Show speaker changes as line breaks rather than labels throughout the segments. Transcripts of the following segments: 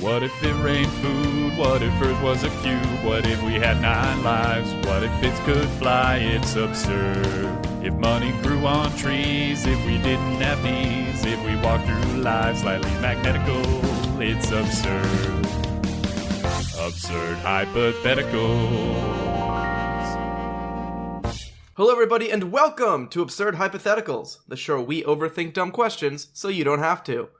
What if it rained food? What if Earth was a cube? What if we had 9 lives? What if bits could fly? It's absurd. If money grew on trees, if we didn't have knees, if we walked through life slightly magnetical, it's absurd. Absurd Hypotheticals.
Hello everybody and welcome to Absurd Hypotheticals, the show where we overthink dumb questions so you don't have to.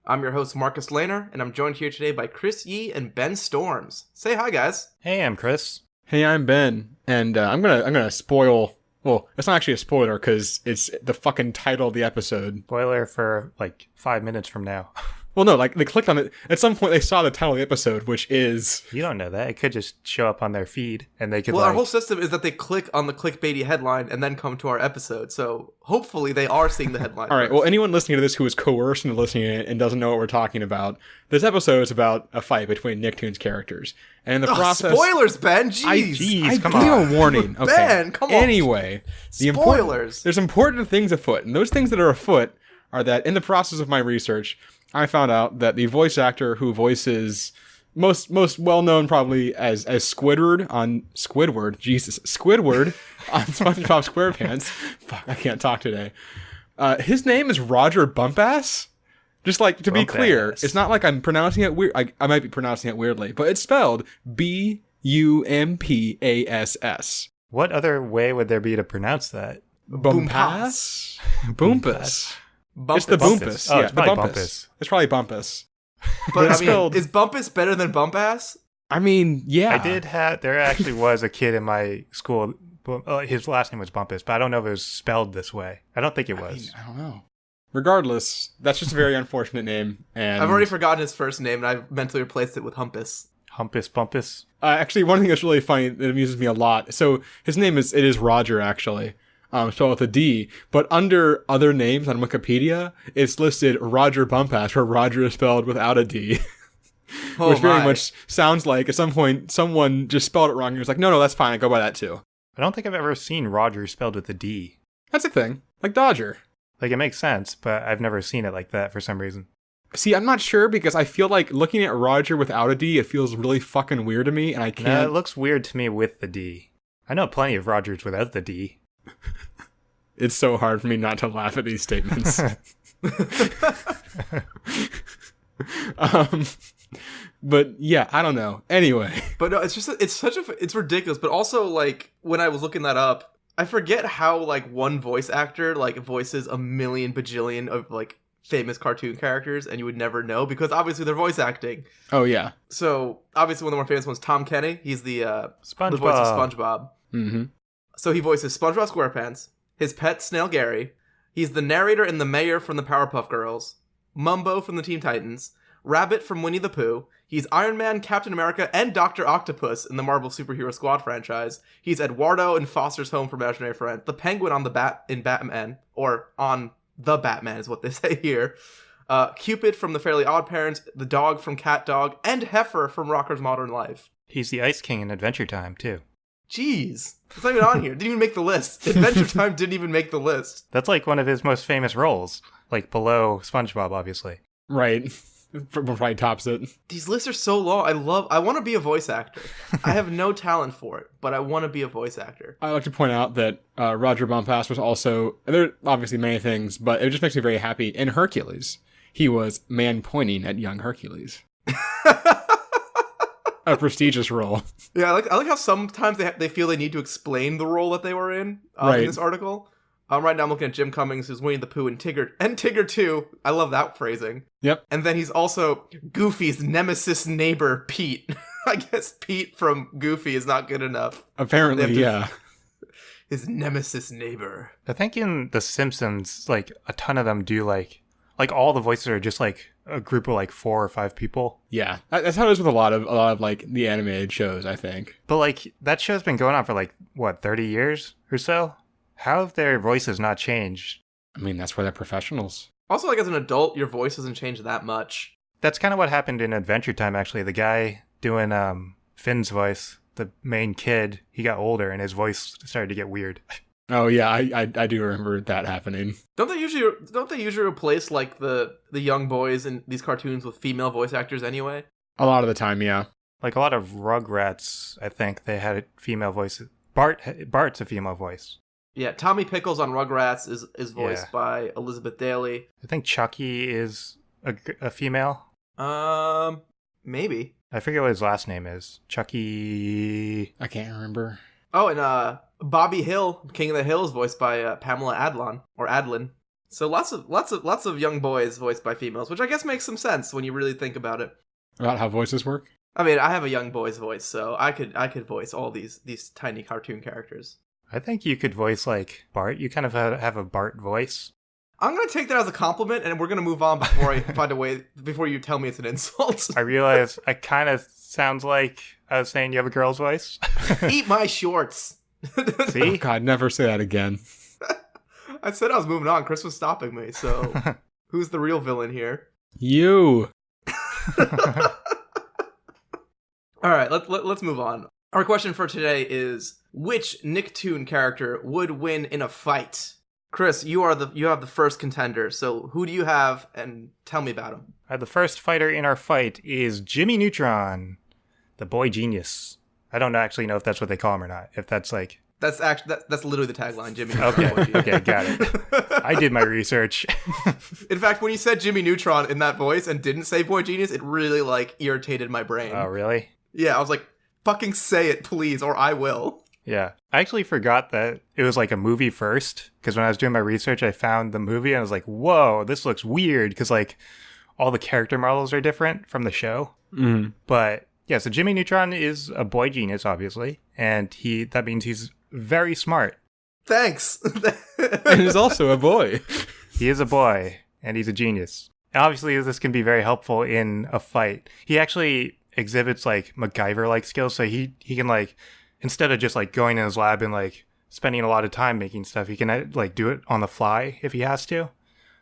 I'm your host Marcus Lehner, and I'm joined here today by Chris Yee and Ben Storms. Say hi, guys.
Hey, I'm Chris.
Hey, I'm Ben, and I'm gonna spoil. Well, it's not actually a spoiler because it's the fucking title of the episode.
Spoiler for like 5 minutes from now.
Well, no, like they clicked on it at some point. They saw the title of the episode, which is.
You don't know that. It could just show up on their feed, and they could.
Well, our whole system is that they click on the clickbaity headline and then come to our episode. So hopefully they are seeing the headline.
All right.
first.
Well, anyone listening to this who is coerced into listening to it and doesn't know what we're talking about, this episode is about a fight between Nicktoons characters, and in the process.
Spoilers, Ben. Jeez.
I
come
gave
on.
a warning. Okay.
Ben, come on.
Anyway,
Spoilers.
There's important things afoot, and those things that are afoot are that in the process of my research, I found out that the voice actor who voices most well known probably as Squidward on Squidward on SpongeBob SquarePants. Fuck, I can't talk today. His name is Roger Bumpass. Just like to be clear, it's not like I'm pronouncing it weird. I might be pronouncing it weirdly, but it's spelled Bumpass.
What other way would there be to pronounce that?
Bumpass. Bumpus.
Bumpus.
It's the Bumpus.
Oh,
Yeah,
it's
the
probably
Bumpus.
Bumpus.
It's probably Bumpus.
But I mean,
spelled-
is Bumpus better than Bumpass?
I mean, yeah.
I did have. There actually was a kid in my school. His last name was Bumpus, but I don't know if it was spelled this way. I don't think it was.
I don't know. Regardless, that's just a very unfortunate name. And
I've already forgotten his first name, and I've mentally replaced it with Humpus.
Humpus Bumpus.
Actually, one thing that's really funny that amuses me a lot. So his name is Roger, actually. Spelled with a D, but under other names on Wikipedia, it's listed Roger Bumpass, where Roger is spelled without a D. Which very much sounds like at some point someone just spelled it wrong and was like, no, that's fine, I go by that too.
I don't think I've ever seen Roger spelled with a D.
That's a thing. Like Dodger.
Like, it makes sense, but I've never seen it like that for some reason.
See, I'm not sure because I feel like looking at Roger without a D, it feels really fucking weird to me, and I can't.
No, it looks weird to me with the D. I know plenty of Rogers without the D.
It's so hard for me not to laugh at these statements. But yeah, I don't know. Anyway.
But no, it's ridiculous. But also, like, when I was looking that up, I forget how, like, one voice actor, like, voices a million bajillion of, like, famous cartoon characters, and you would never know, because obviously they're voice acting.
Oh, yeah.
So, obviously one of the more famous ones, Tom Kenny. He's the voice of SpongeBob.
Mm-hmm.
So he voices SpongeBob SquarePants, his pet Snail Gary. He's the narrator and the mayor from the Powerpuff Girls, Mumbo from the Teen Titans, Rabbit from Winnie the Pooh. He's Iron Man, Captain America, and Dr. Octopus in the Marvel Superhero Squad franchise. He's Eduardo in Foster's Home for Imaginary Friends, the Penguin on in Batman, or on the Batman is what they say here. Cupid from The Fairly Odd Parents, the dog from Cat Dog, and Heifer from Rocker's Modern Life.
He's the Ice King in Adventure Time, too.
Jeez. It's not even on here. Didn't even make the list. Adventure Time didn't even make the list.
That's like one of his most famous roles. Like, below SpongeBob, obviously.
Right. Probably tops it.
These lists are so long. I want to be a voice actor. I have no talent for it, but I want to be a voice actor.
I'd like to point out that Roger Bumpass was also, there are obviously many things, but it just makes me very happy. In Hercules, he was man pointing at young Hercules. A prestigious role.
Yeah, I like how sometimes they feel they need to explain the role that they were in this article. Right now I'm looking at Jim Cummings, who's Winnie the Pooh and Tigger too. I love that phrasing.
Yep.
And then he's also Goofy's nemesis neighbor, Pete. I guess Pete from Goofy is not good enough.
Apparently, yeah.
His nemesis neighbor.
I think in The Simpsons, like, a ton of them do, like all the voices are just, like, a group of, like, 4 or 5 people.
Yeah. That's how it is with a lot of, like, the animated shows, I think.
But, like, that show's been going on for, like, what, 30 years or so? How have their voices not changed?
I mean, that's why they're professionals.
Also, like, as an adult, your voice doesn't change that much.
That's kind of what happened in Adventure Time, actually. The guy doing Finn's voice, the main kid, he got older and his voice started to get weird.
Oh yeah, I do remember that happening.
Don't they usually replace like the young boys in these cartoons with female voice actors anyway?
A lot of the time, yeah.
Like a lot of Rugrats, I think they had female voices. Bart's a female voice.
Yeah, Tommy Pickles on Rugrats is voiced by Elizabeth Daly.
I think Chucky is a female.
Maybe.
I forget what his last name is. Chucky.
I can't remember.
Oh, and Bobby Hill, King of the Hill, is voiced by Pamela Adlon. So lots of young boys voiced by females, which I guess makes some sense when you really think about it.
About how voices work?
I mean, I have a young boy's voice, so I could voice all these tiny cartoon characters.
I think you could voice like Bart. You kind of have a Bart voice.
I'm gonna take that as a compliment, and we're gonna move on before I find a way. Before you tell me it's an insult.
I realize I kind of sounds like I was saying you have a girl's voice.
Eat my shorts.
See?
Oh, God, never say that again.
I said I was moving on. Chris was stopping me. So who's the real villain here?
You.
All right, let's move on. Our question for today is: which Nicktoon character would win in a fight? Chris, you have the first contender. So who do you have, and tell me about him?
The first fighter in our fight is Jimmy Neutron, the boy genius. I don't actually know if that's what they call him or not. If that's like
that's literally the tagline, Jimmy.
Okay, got it. I did my research.
In fact, when you said Jimmy Neutron in that voice and didn't say boy genius, it really like irritated my brain.
Oh, really?
Yeah, I was like, fucking say it, please, or I will.
Yeah. I actually forgot that it was like a movie first, because when I was doing my research, I found the movie and I was like, whoa, this looks weird, because like all the character models are different from the show.
Mm.
But yeah, so Jimmy Neutron is a boy genius, obviously, and that means he's very smart.
Thanks.
And he's also a boy.
He is a boy, and he's a genius. And obviously, this can be very helpful in a fight. He actually exhibits like MacGyver-like skills, so he can like, instead of just like going in his lab and like spending a lot of time making stuff, he can like do it on the fly if he has to.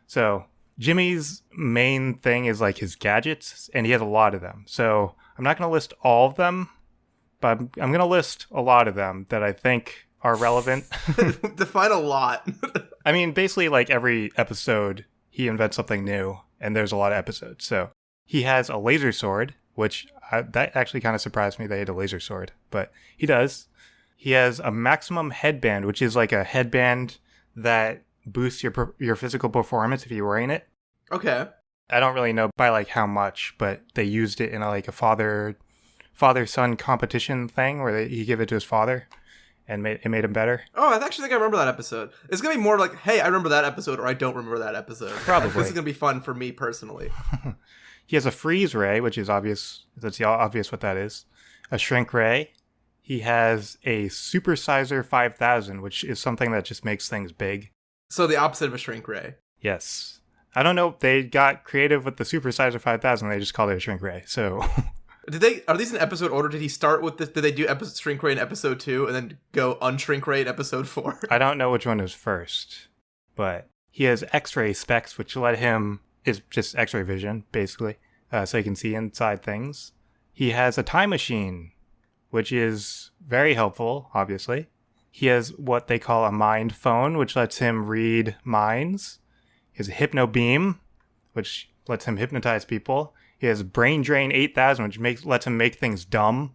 So Jimmy's main thing is like his gadgets, and he has a lot of them. So I'm not going to list all of them, but I'm going to list a lot of them that I think are relevant.
Define a lot.
I mean, basically like every episode he invents something new, and there's a lot of episodes. So he has a laser sword, which that actually kind of surprised me they had a laser sword, but he does. He has a maximum headband, which is like a headband that boosts your physical performance if you're wearing it.
Okay.
I don't really know by like how much, but they used it in a father-son competition thing where he gave it to his father, and it made him better.
Oh, I actually think I remember that episode. It's going to be more like, hey, I remember that episode, or I don't remember that episode.
Probably.
This is going to be fun for me personally.
He has a freeze ray, which is obvious. That's obvious what that is. A shrink ray. He has a supersizer 5000, which is something that just makes things big.
So the opposite of a shrink ray.
Yes. I don't know. They got creative with the supersizer 5000. They just called it a shrink ray. So
Are these in episode order? Did he start with this? Did they do shrink ray in episode 2 and then go unshrink ray in episode 4?
I don't know which one was first, but he has X-ray specs, which let him is just X-ray vision, basically, so he can see inside things. He has a time machine, which is very helpful, obviously. He has what they call a mind phone, which lets him read minds. He has a hypno beam, which lets him hypnotize people. He has brain drain 8000, which lets him make things dumb.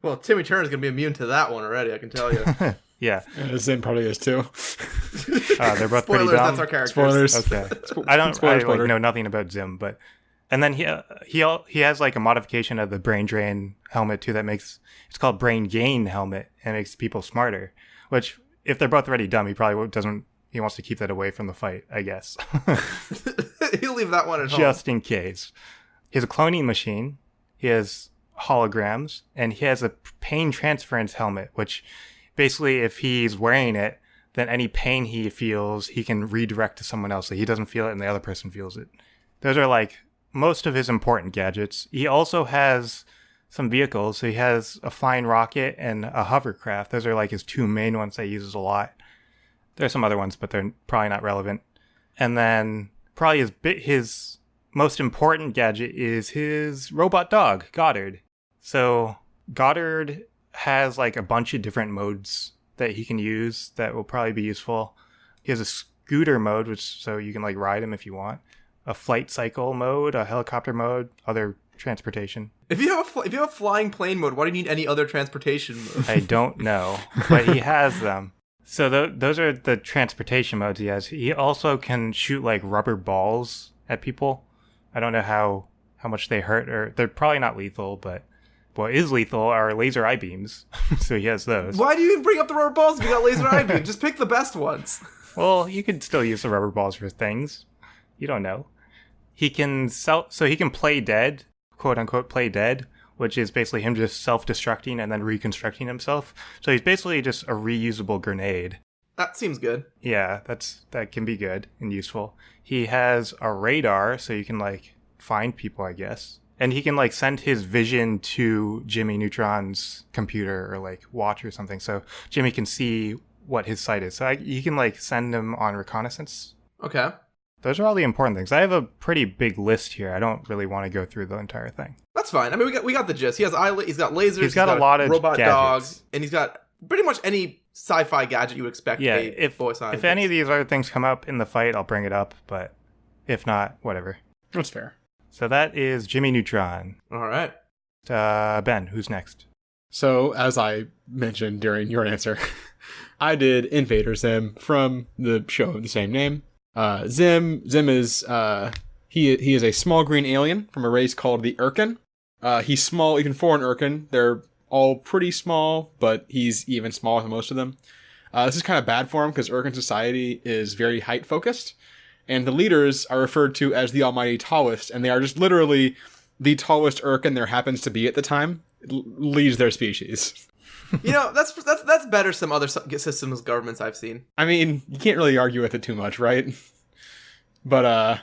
Well, Timmy Turner's going to be immune to that one already, I can tell you.
Yeah.
Zim probably is too.
They're both
Spoilers,
pretty dumb.
that's our characters.
Spoilers.
Okay.
Spoiler.
Like, know nothing about Zim, but and then he has like a modification of the brain drain helmet too that makes it's called brain gain helmet and makes people smarter. Which if they're both already dumb, he probably doesn't. He wants to keep that away from the fight, I guess.
He'll leave that one at home.
Just in case. He has a cloning machine. He has holograms, and he has a pain transference helmet, which basically, if he's wearing it, then any pain he feels, he can redirect to someone else. So he doesn't feel it and the other person feels it. Those are like most of his important gadgets. He also has some vehicles. So he has a flying rocket and a hovercraft. Those are like his two main ones that he uses a lot. There are some other ones, but they're probably not relevant. And then probably his most important gadget is his robot dog, Goddard. So Goddard has like a bunch of different modes that he can use that will probably be useful. He has a scooter mode, so you can like ride him if you want. A flight cycle mode, a helicopter mode, other transportation.
If you have a flying plane mode, why do you need any other transportation mode?
I don't know, but he has them. So those are the transportation modes he has. He also can shoot like rubber balls at people. I don't know how much they hurt, or they're probably not lethal, but what is lethal are laser eye beams. So he has those.
Why do you even bring up the rubber balls if you got laser eye beam? Just pick the best ones.
Well, you could still use the rubber balls for things. You don't know. He can he can play dead, quote unquote play dead, which is basically him just self-destructing and then reconstructing himself. So he's basically just a reusable grenade.
That seems good.
Yeah, that can be good and useful. He has a radar, so you can like find people, I guess. And he can like send his vision to Jimmy Neutron's computer or like watch or something, so Jimmy can see what his sight is. So you can like send him on reconnaissance.
Okay.
Those are all the important things. I have a pretty big list here. I don't really want to go through the entire thing.
That's fine. I mean, we got the gist. He's got lasers.
He's got a lot of
robot
gadgets.
dogs, and he's got pretty much any sci-fi gadget you expect.
Yeah,
if
any of these other things come up in the fight, I'll bring it up. But if not, whatever.
That's fair.
So that is Jimmy Neutron.
All right.
Ben, who's next?
So, as I mentioned during your answer, I did Invader Zim from the show of the same name. Zim is he is a small green alien from a race called the Urkin. He's small even for an Urkin. They're all pretty small, but he's even smaller than most of them. This is kind of bad for him because Urkin society is very height focused, and the leaders are referred to as the almighty tallest, and they are just literally the tallest Urkin there happens to be at the time leads their species.
You know, that's better some other systems governments I've seen.
I mean, you can't really argue with it too much, right? But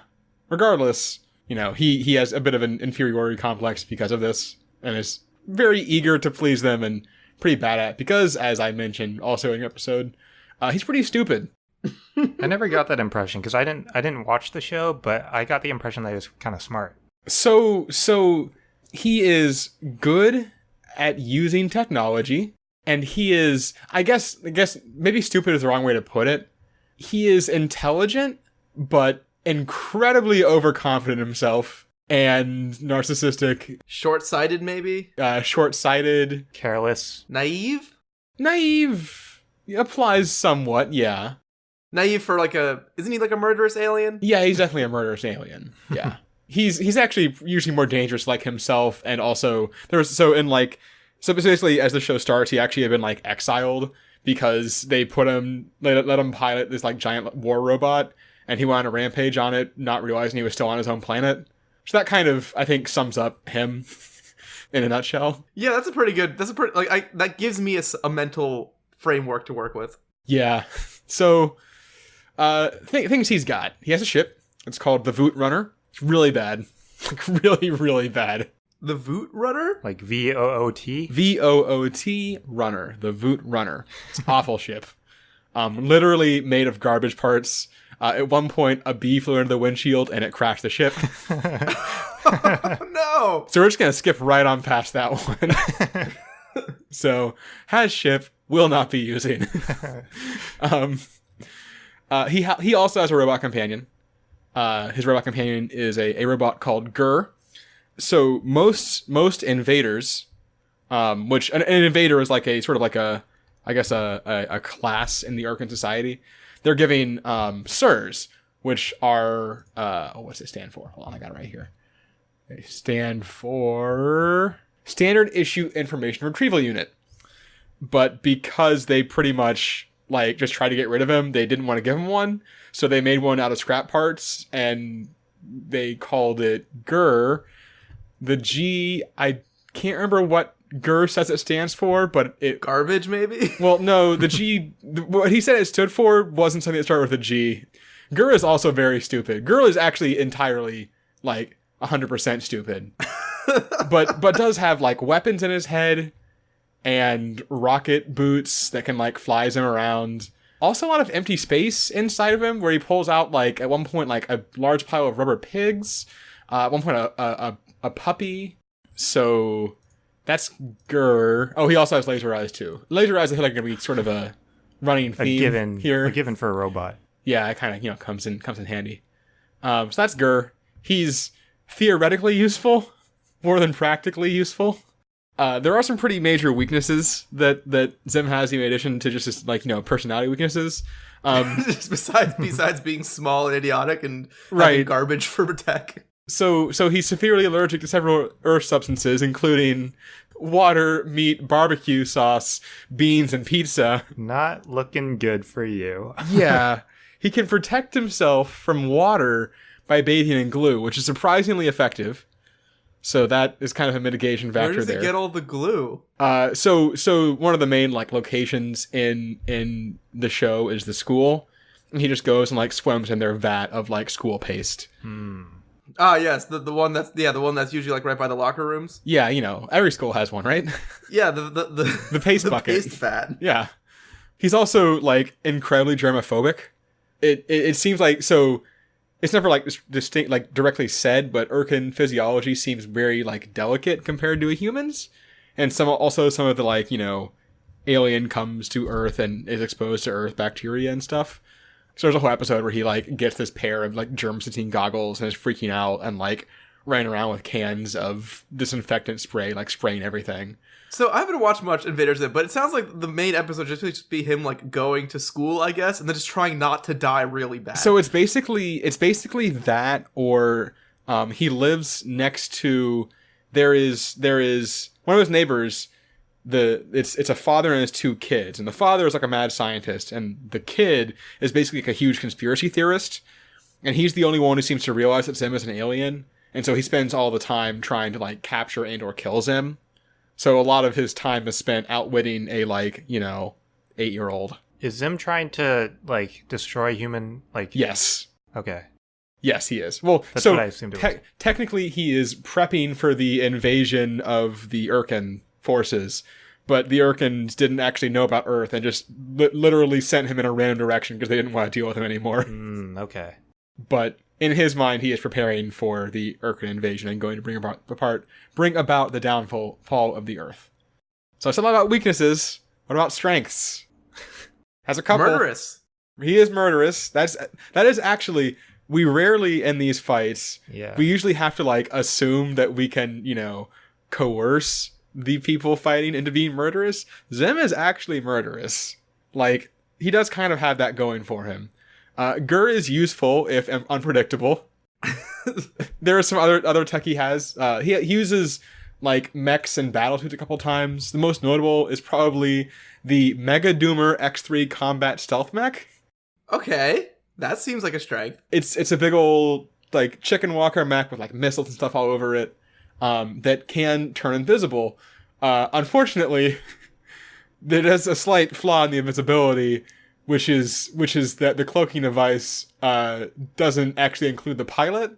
regardless, you know, he has a bit of an inferiority complex because of this, and is very eager to please them and pretty bad at, because, as I mentioned also in your episode, he's pretty stupid.
I never got that impression because I didn't watch the show, but I got the impression that he was kind of smart.
So he is good at using technology, and he is, I guess maybe stupid is the wrong way to put it. He is intelligent, but incredibly overconfident in himself and narcissistic.
Short-sighted, maybe?
Short-sighted.
Careless.
Naive?
Naive applies somewhat, yeah.
Naive for isn't he like a murderous alien?
Yeah, he's definitely a murderous alien. Yeah. He's actually usually more dangerous like himself, and also so basically as the show starts, he actually had been like exiled because they let him pilot this like giant war robot, and he went on a rampage on it, not realizing he was still on his own planet. So that kind of, I think, sums up him in a nutshell.
Yeah, that gives me a mental framework to work with.
Yeah. So things he's got. He has a ship. It's called the Voot Runner. It's really bad. Like, really, really bad.
The Voot Runner?
Like VOOT?
VOOT Runner. The Voot Runner. It's an awful ship. Literally made of garbage parts. At one point, a bee flew into the windshield and it crashed the ship.
No! So
we're just going to skip right on past that one. So, has ship, will not be using. He also has a robot companion. His robot companion is a robot called Gur. So most invaders, which an invader is like a sort of like a class in the Urkin society. They're giving SIRs, which are what's it stand for? Hold on, I got it right here. They stand for Standard Issue Information Retrieval Unit. But because they pretty much like just tried to get rid of him, they didn't want to give him one. So they made one out of scrap parts, and they called it GUR. The G, I can't remember what GUR says it stands for, but it...
Garbage, maybe?
Well, no, the G... what he said it stood for wasn't something that started with a G. GUR is also very stupid. GUR is actually entirely, 100% stupid. but does have, weapons in his head and rocket boots that can, flies him around. Also a lot of empty space inside of him where he pulls out, at one point, a large pile of rubber pigs. At one point, a puppy. So that's GUR. Oh, he also has laser eyes, too. Laser eyes, I feel like, are going to be sort of a running theme here.
A given for a robot.
Yeah, it kind of, comes in handy. So that's GUR. He's theoretically useful. more than practically useful. There are some pretty major weaknesses that Zim has, in addition to just his, like, personality weaknesses.
Just besides being small and idiotic and
Right.
having garbage for tech.
So he's severely allergic to several earth substances, including water, meat, barbecue sauce, beans, and pizza.
Not looking good for you.
Yeah. He can protect himself from water by bathing in glue, which is surprisingly effective. So that is kind of a mitigation factor
Where does
there.
he get all the glue?
So one of the main like locations in the show is the school. And he just goes and like swims in their vat of like school paste.
Ah, yes, the one that's usually like right by the locker rooms.
Yeah, every school has one, right?
Yeah, the
paste
the
bucket.
paste vat.
Yeah. He's also like incredibly germophobic. It seems like, so it's never like distinct, like directly said, but Urkin physiology seems very like delicate compared to a human's. And some of the like, alien comes to Earth and is exposed to Earth bacteria and stuff. So there's a whole episode where he like gets this pair of like germ-sensing goggles and is freaking out and like running around with cans of disinfectant spray, like spraying everything.
So I haven't watched much Invader Zim, but it sounds like the main episode just be him like going to school, I guess, and then just trying not to die really bad.
So it's basically that, or he lives next to, there is one of his neighbors. It's a father and his two kids, and the father is like a mad scientist, and the kid is basically like a huge conspiracy theorist, and he's the only one who seems to realize that Zim is an alien, and so he spends all the time trying to like capture and or kill Zim. So a lot of his time is spent outwitting a 8-year-old.
Is Zim trying to like destroy human like?
Yes.
Okay.
Yes, he is. Well,
That's
so
what I assumed it was.
Technically he is prepping for the invasion of the Urkin forces, but the Urkins didn't actually know about Earth and just literally sent him in a random direction because they didn't want to deal with him anymore.
Okay.
But in his mind, he is preparing for the Urkin invasion and going to bring about the downfall of the Earth. So I said a lot about weaknesses. What about strengths? Has a couple.
murderous.
He is murderous. That is actually, we rarely in these fights.
Yeah.
We usually have to like assume that we can, coerce the people fighting into being murderous. Zim is actually murderous. Like, he does kind of have that going for him. Gur is useful if unpredictable. There are some other tech he has. He uses like mechs and battlesuits a couple times. The most notable is probably the Mega Doomer X3 combat stealth mech.
Okay, that seems like a strength.
It's a big old like chicken walker mech with like missiles and stuff all over it, that can turn invisible. Unfortunately, there is a slight flaw in the invisibility, which is that the cloaking device doesn't actually include the pilot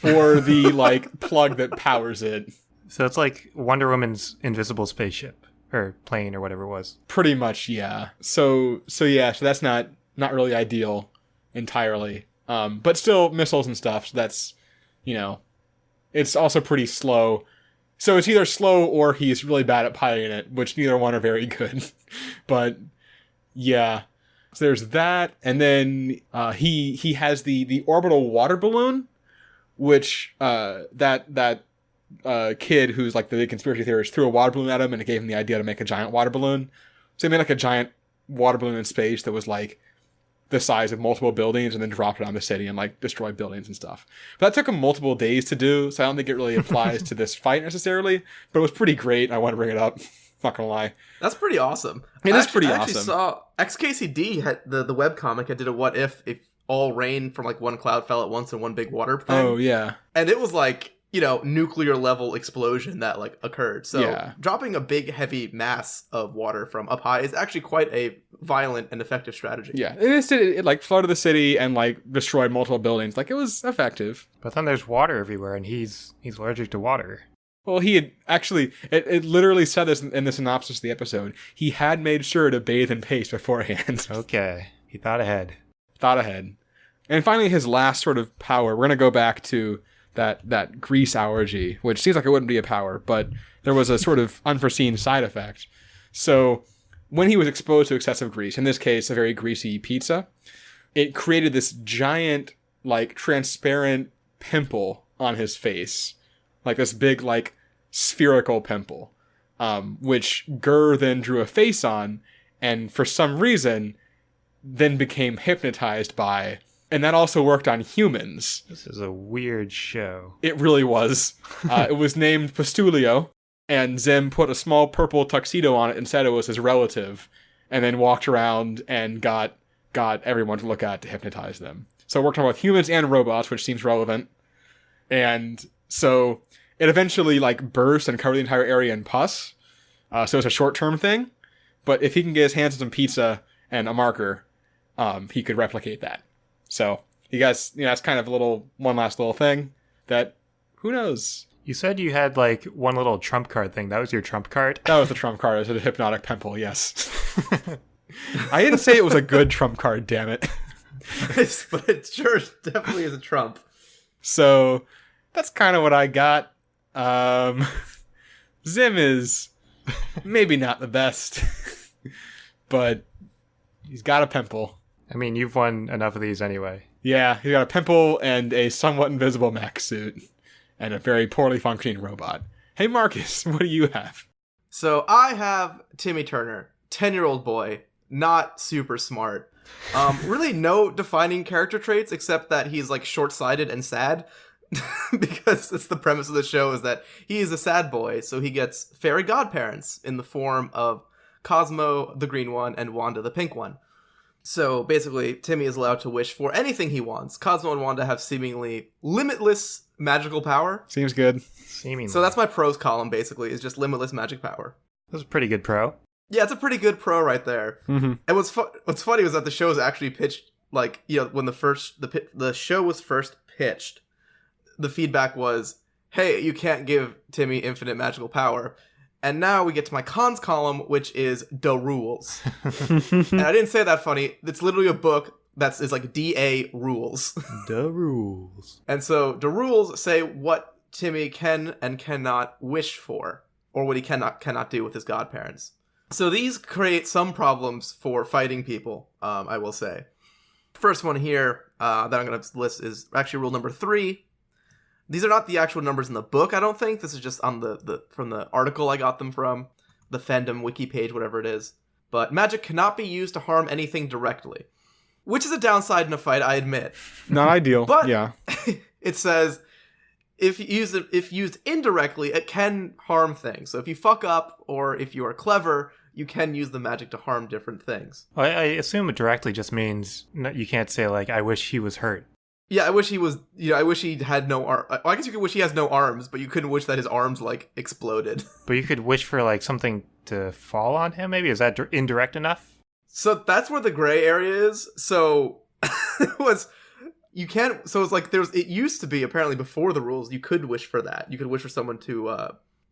or the like plug that powers it.
So it's like Wonder Woman's invisible spaceship or plane or whatever it was.
Pretty much, yeah. So that's not really ideal entirely. But still missiles and stuff. So that's, it's also pretty slow. So it's either slow or he's really bad at piloting it, which neither one are very good. But yeah. So there's that, and then he has the orbital water balloon, which that kid who's like the big conspiracy theorist threw a water balloon at him, and it gave him the idea to make a giant water balloon. So he made like a giant water balloon in space that was like the size of multiple buildings, and then dropped it on the city and like destroyed buildings and stuff. But that took him multiple days to do, so I don't think it really applies to this fight necessarily. But it was pretty great. I want to bring it up. Not gonna lie.
That's pretty awesome.
It is pretty
I actually
awesome.
saw XKCD had the webcomic. I did a what if all rain from like one cloud fell at once in one big water thing.
Oh yeah.
And it was like, nuclear level explosion that like occurred. So
Yeah.
dropping a big heavy mass of water from up high is actually quite a violent and effective strategy.
Yeah, it like flooded the city and like destroyed multiple buildings. Like, it was effective.
But then there's water everywhere, and he's allergic to water.
Well, he had actually, it literally said this in the synopsis of the episode. He had made sure to bathe in paste beforehand.
Okay, he thought ahead.
Thought ahead. And finally, his last sort of power, we're going to go back to that grease allergy, which seems like it wouldn't be a power, but there was a sort of unforeseen side effect. So when he was exposed to excessive grease, in this case, a very greasy pizza, it created this giant, like, transparent pimple on his face. like this big, like, spherical pimple, which Gurr then drew a face on, and for some reason, then became hypnotized by, and that also worked on humans.
This is a weird show.
It really was. It was named Pustulio, and Zim put a small purple tuxedo on it and said it was his relative, and then walked around and got everyone to look at it to hypnotize them. So it worked on both humans and robots, which seems relevant. And so it eventually like burst and covered the entire area in pus. So it's a short-term thing. But if he can get his hands on some pizza and a marker, he could replicate that. So you guys, that's kind of one last little thing that, who knows?
You said you had like one little trump card thing. That was your trump card?
That was the trump card. It was a hypnotic pimple, yes. I didn't say it was a good trump card, damn it.
But it sure definitely is a trump.
So that's kind of what I got. Zim is maybe not the best, but he's got a pimple.
I mean, you've won enough of these anyway.
Yeah, he's got a pimple and a somewhat invisible mech suit and a very poorly functioning robot. Hey, Marcus, what do you have?
So I have Timmy Turner, 10-year-old boy, not super smart. Really no defining character traits except that he's like short-sighted and sad. Because it's the premise of the show is that he is a sad boy, so he gets fairy godparents in the form of Cosmo, the green one, and Wanda, the pink one. So basically, Timmy is allowed to wish for anything he wants. Cosmo and Wanda have seemingly limitless magical power.
Seems good.
Seemingly.
So that's my pros column, basically, is just limitless magic power.
That's a pretty good pro.
Yeah, it's a pretty good pro right there.
Mm-hmm.
And what's funny was that the show was actually pitched, like, when the show was first pitched, the feedback was, hey, you can't give Timmy infinite magical power. And now we get to my cons column, which is the rules. And I didn't say that funny. It's literally a book is like DA rules.
The rules.
And so the rules say what Timmy can and cannot wish for, or what he cannot do with his godparents. So these create some problems for fighting people, I will say. First one here that I'm going to list is actually rule number 3. These are not the actual numbers in the book, I don't think. This is just on from the article I got them from, the fandom wiki page, whatever it is. But magic cannot be used to harm anything directly, which is a downside in a fight, I admit.
Not ideal,
But
yeah.
It says if used indirectly, it can harm things. So if you fuck up or if you are clever, you can use the magic to harm different things.
Well, I assume it directly just means you can't say like, I wish he was hurt.
Yeah, I wish he was. I wish he had no arm. I guess you could wish he has no arms, but you couldn't wish that his arms like exploded.
But you could wish for like something to fall on him. Maybe is that indirect enough?
So that's where the gray area is. So you can't. So it's like it used to be apparently before the rules you could wish for that. You could wish for someone to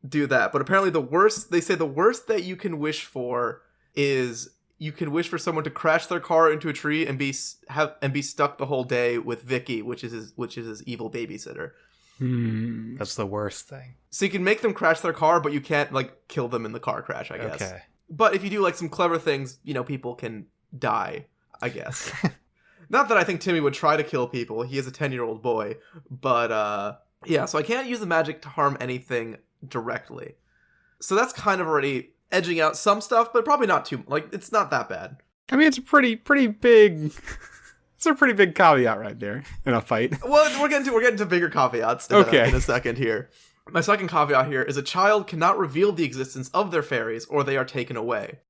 do that. But apparently the worst that you can wish for is you can wish for someone to crash their car into a tree and be stuck the whole day with Vicky, which is his evil babysitter.
That's the worst thing.
So you can make them crash their car, but you can't like kill them in the car crash, I guess.
Okay.
But if you do like some clever things, people can die, I guess. Not that I think Timmy would try to kill people. He is a 10-year-old boy. But yeah, so I can't use the magic to harm anything directly. So that's kind of already edging out some stuff, but probably not too, like, it's not that bad.
I mean, it's a pretty big. It's a pretty big caveat right there in a fight.
Well, we're getting to bigger caveats in a second here. My second caveat here is a child cannot reveal the existence of their fairies or they are taken away.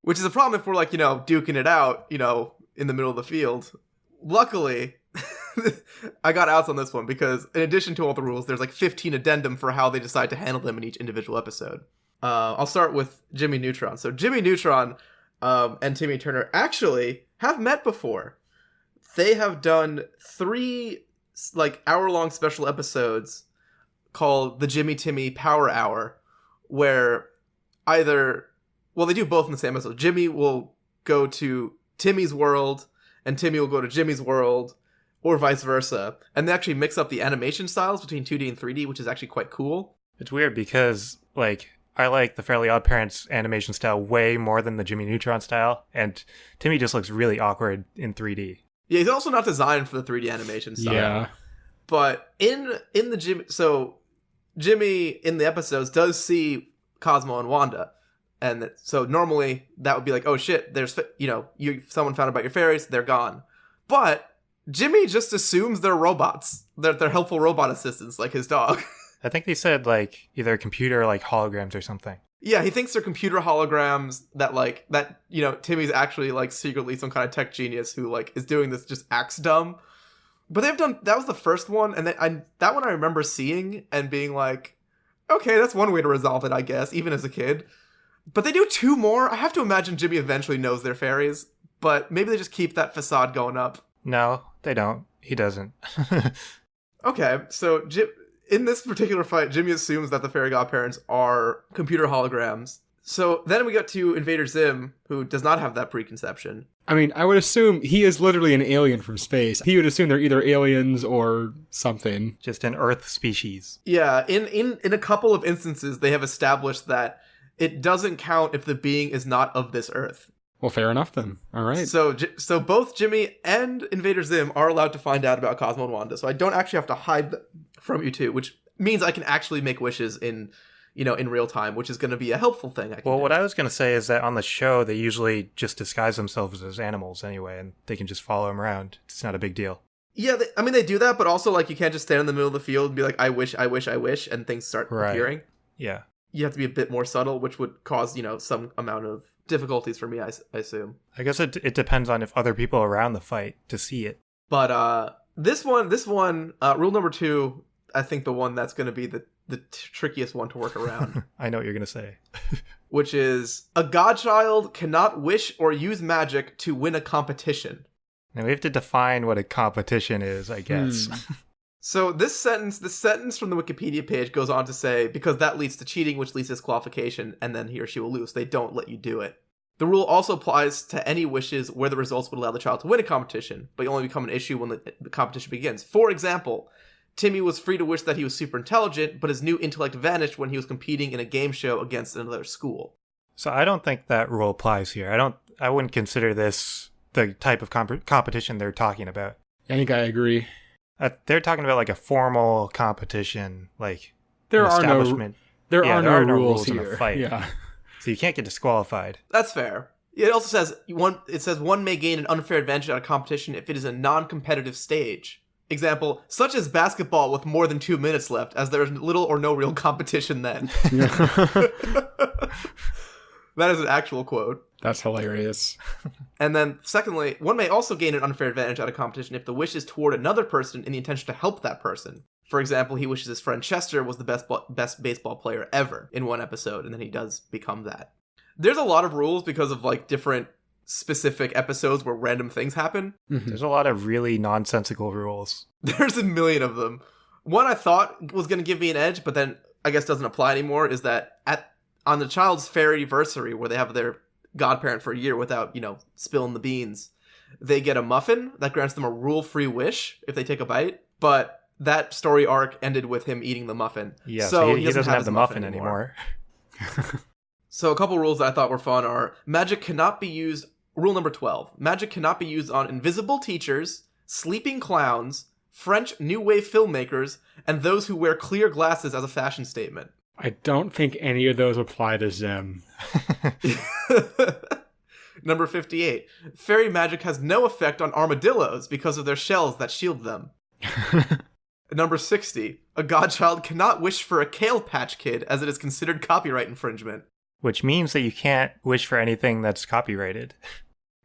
Which is a problem if we're like, duking it out, in the middle of the field. Luckily, I got outs on this one because in addition to all the rules, there's like 15 addendum for how they decide to handle them in each individual episode. I'll start with Jimmy Neutron. So Jimmy Neutron and Timmy Turner actually have met before. They have done 3 like hour-long special episodes called the Jimmy Timmy Power Hour, where they do both in the same episode. Jimmy will go to Timmy's world and Timmy will go to Jimmy's world, or vice versa. And they actually mix up the animation styles between 2D and 3D, which is actually quite cool.
It's weird because like I like the Fairly OddParents animation style way more than the Jimmy Neutron style, and Timmy just looks really awkward in 3D.
Yeah, he's also not designed for the 3D animation style.
Yeah.
But in the Jimmy... So, Jimmy in the episodes does see Cosmo and Wanda. And so normally that would be like, oh shit, there's, someone found out about your fairies, they're gone. But Jimmy just assumes they're robots. They're helpful robot assistants, like his dog.
I think they said, like, either a computer or, like, holograms or something.
Yeah, he thinks they're computer holograms that Timmy's actually, like, secretly some kind of tech genius who, like, is doing this, just acts dumb. But that was the first one, and that one I remember seeing and being like, okay, that's one way to resolve it, I guess, even as a kid. But they do 2 more. I have to imagine Jimmy eventually knows they're fairies, but maybe they just keep that facade going up.
No, they don't. He doesn't.
Okay, so in this particular fight, Jimmy assumes that the fairy godparents are computer holograms. So then we got to Invader Zim, who does not have that preconception.
I mean, I would assume he is literally an alien from space. He would assume they're either aliens or something.
Just an Earth species.
Yeah, in a couple of instances, they have established that it doesn't count if the being is not of this Earth.
Well, fair enough then. All right.
So both Jimmy and Invader Zim are allowed to find out about Cosmo and Wanda. So I don't actually have to hide from you two, which means I can actually make wishes in real time, which is going to be a helpful thing.
What I was going to say is that on the show, they usually just disguise themselves as animals anyway, and they can just follow them around. It's not a big deal.
Yeah, they do that, but also, like, you can't just stand in the middle of the field and be like, I wish, and things start appearing.
Yeah.
You have to be a bit more subtle, which would cause, some amount of difficulties for me, I assume.
I guess it depends on if other people are around the fight to see it.
But this one, rule number 2, I think the one that's going to be the trickiest one to work around.
I know what you're going to say.
Which is, a godchild cannot wish or use magic to win a competition.
Now we have to define what a competition is, I guess.
So this sentence from the Wikipedia page goes on to say, because that leads to cheating, which leads to disqualification, and then he or she will lose. They don't let you do it. The rule also applies to any wishes where the results would allow the child to win a competition, but you only become an issue when the competition begins. For example, Timmy was free to wish that he was super intelligent, but his new intellect vanished when he was competing in a game show against another school.
So I don't think that rule applies here. I wouldn't consider this the type of competition they're talking about.
I think I agree.
They're talking about like a formal competition, like
there
an
are
establishment.
There are no rules
in
here.
a fight.
Yeah.
So you can't get disqualified.
That's fair. It also says one may gain an unfair advantage at a competition if it is a non-competitive stage. Example, such as basketball with more than 2 minutes left, as there is little or no real competition then. That is an actual quote.
That's hilarious.
And then, secondly, one may also gain an unfair advantage at a competition if the wish is toward another person in the intention to help that person. For example, he wishes his friend Chester was the best baseball player ever in one episode, and then he does become that. There's a lot of rules because of, like, different specific episodes where random things happen.
There's a lot of really nonsensical rules.
There's a million of them. One I thought was going to give me an edge, but then I guess doesn't apply anymore, is that on the child's fairyversary, where they have their godparent for a year without, spilling the beans, they get a muffin that grants them a rule-free wish if they take a bite, but that story arc ended with him eating the muffin.
Yeah, so he doesn't have the muffin
anymore. So a couple rules that I thought were fun are, magic cannot be used, rule number 12, magic cannot be used on invisible teachers, sleeping clowns, French New Wave filmmakers, and those who wear clear glasses as a fashion statement.
I don't think any of those apply to Zim.
Number 58. Fairy magic has no effect on armadillos because of their shells that shield them. Number 60. A godchild cannot wish for a Kale Patch Kid as it is considered copyright infringement.
Which means that you can't wish for anything that's copyrighted.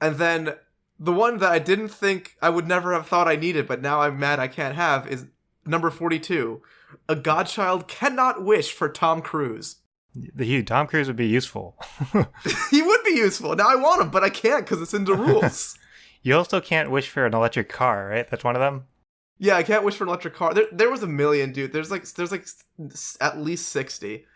And then the one that I didn't think I would never have thought I needed, but now I'm mad I can't have, is number 42. A godchild cannot wish for Tom Cruise.
Tom Cruise would be useful.
He would be useful. Now I want him, but I can't because it's in the rules.
You also can't wish for an electric car, right? That's one of them?
Yeah, I can't wish for an electric car. There was a million, dude. There's like at least 60.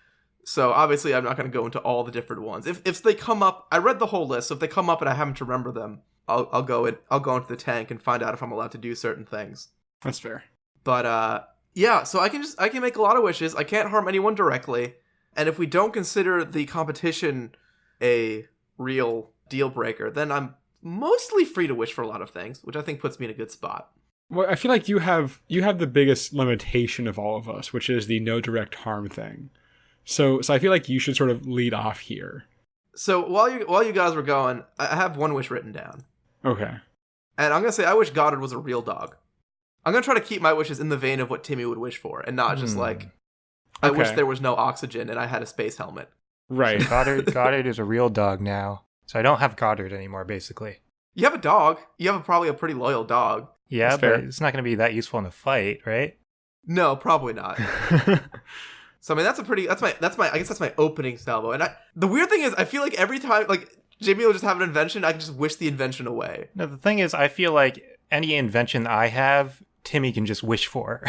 So obviously I'm not going to go into all the different ones. If they come up, I read the whole list. So if they come up and I happen to remember them, I'll go into the tank and find out if I'm allowed to do certain things.
That's fair.
But yeah, so I can make a lot of wishes. I can't harm anyone directly. And if we don't consider the competition a real deal breaker, then I'm mostly free to wish for a lot of things, which I think puts me in a good spot.
Well, I feel like you have the biggest limitation of all of us, which is the no direct harm thing. So I feel like you should sort of lead off here.
So while you guys were going, I have one wish written down.
Okay.
And I'm going to say I wish Goddard was a real dog. I'm going to try to keep my wishes in the vein of what Timmy would wish for, and not just like, I wish there was no oxygen and I had a space helmet.
Right.
Goddard is a real dog now. So I don't have Goddard anymore, basically.
You have a dog. You have probably a pretty loyal dog.
Yeah,
That's
but
fair.
it's not going to be that useful in a fight, right?
No, probably not. So I mean, I guess that's my opening salvo. And the weird thing is, I feel like every time, like, Jamie will just have an invention, I can just wish the invention away.
No, the thing is, I feel like any invention I have, Timmy can just wish for.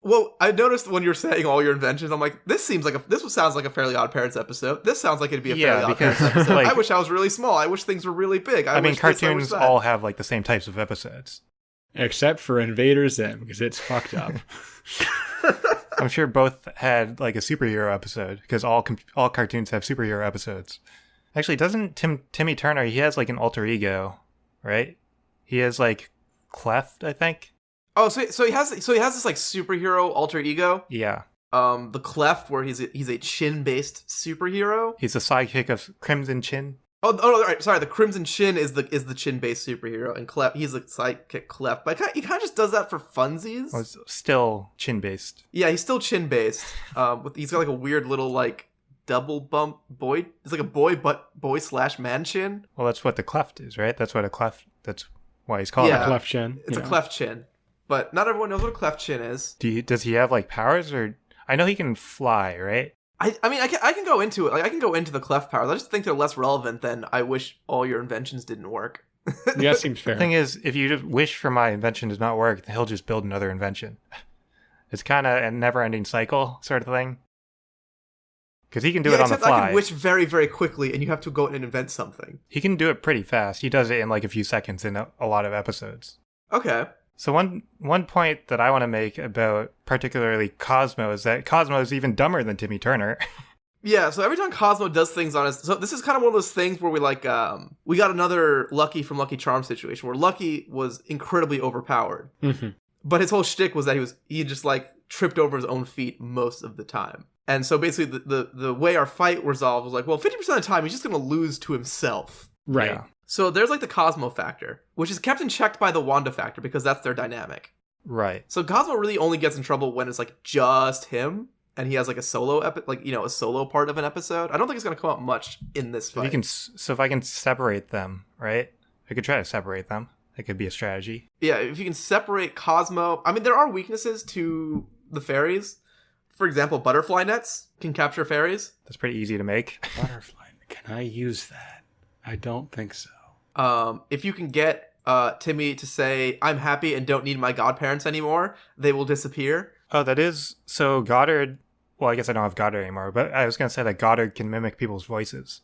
Well, I noticed when you're saying all your inventions, I'm like, this sounds like a Fairly Odd Parents episode. This sounds like it'd be a Fairly Odd Parents episode.
Like,
I wish I was really small. I wish things were really big.
I mean,
wish this, I wish
cartoons
that.
all have like the same types of episodes.
Except for Invader Zim, because it's fucked up.
I'm sure both had like a superhero episode, because all cartoons have superhero episodes. Actually, doesn't Timmy Turner, he has like an alter ego, right? He has like Cleft, I think.
Oh, so he has this like superhero alter ego.
Yeah.
The Cleft, where he's a chin-based superhero.
He's the sidekick of Crimson Chin.
Oh no! Right, sorry. The Crimson Chin is the chin-based superhero, and Cleft, he's the sidekick Cleft. But he kind of just does that for funsies.
Well, it's still chin-based.
Yeah, he's still chin-based. He's got like a weird little like double bump boy. It's like a boy / man chin.
Well, that's what the Cleft is, right? That's why he's called
Yeah.
it.
Cleft chin.
It's a cleft chin, but not everyone knows what a cleft chin is.
Does he have like powers, or I know he can fly, right?
I mean, I can go into it. Like, I can go into the cleft powers. I just think they're less relevant than I wish all your inventions didn't work.
Yeah, seems fair.
The thing is, if you just wish for my invention does not work, then he'll just build another invention. It's kind of a never-ending cycle sort of thing. Because he can do it on the
except
fly.
I can wish very, very quickly, and you have to go and invent something.
He can do it pretty fast. He does it in like a few seconds in a lot of episodes.
Okay.
So one point that I want to make about particularly Cosmo is that Cosmo is even dumber than Timmy Turner.
Yeah, so every time Cosmo does things on his... So this is kind of one of those things where we we got another Lucky from Lucky Charms situation, where Lucky was incredibly overpowered.
Mm-hmm.
But his whole shtick was that he just like tripped over his own feet most of the time. And so basically the way our fight resolved was like, well, 50% of the time he's just going to lose to himself.
Right.
Yeah.
So there's like the Cosmo factor, which is kept in check by the Wanda factor because that's their dynamic.
Right.
So Cosmo really only gets in trouble when it's like just him and he has like a solo a solo part of an episode. I don't think it's going to come up much in this fight.
If I can separate them, right? I could try to separate them. That could be a strategy.
Yeah, if you can separate Cosmo... I mean, there are weaknesses to the fairies. For example, butterfly nets can capture fairies.
That's pretty easy to make.
Butterfly. Can I use that? I don't think so.
If you can get Timmy to say, I'm happy and don't need my godparents anymore, they will disappear.
Oh, that is... So Goddard... Well, I guess I don't have Goddard anymore, but I was going to say that Goddard can mimic people's voices.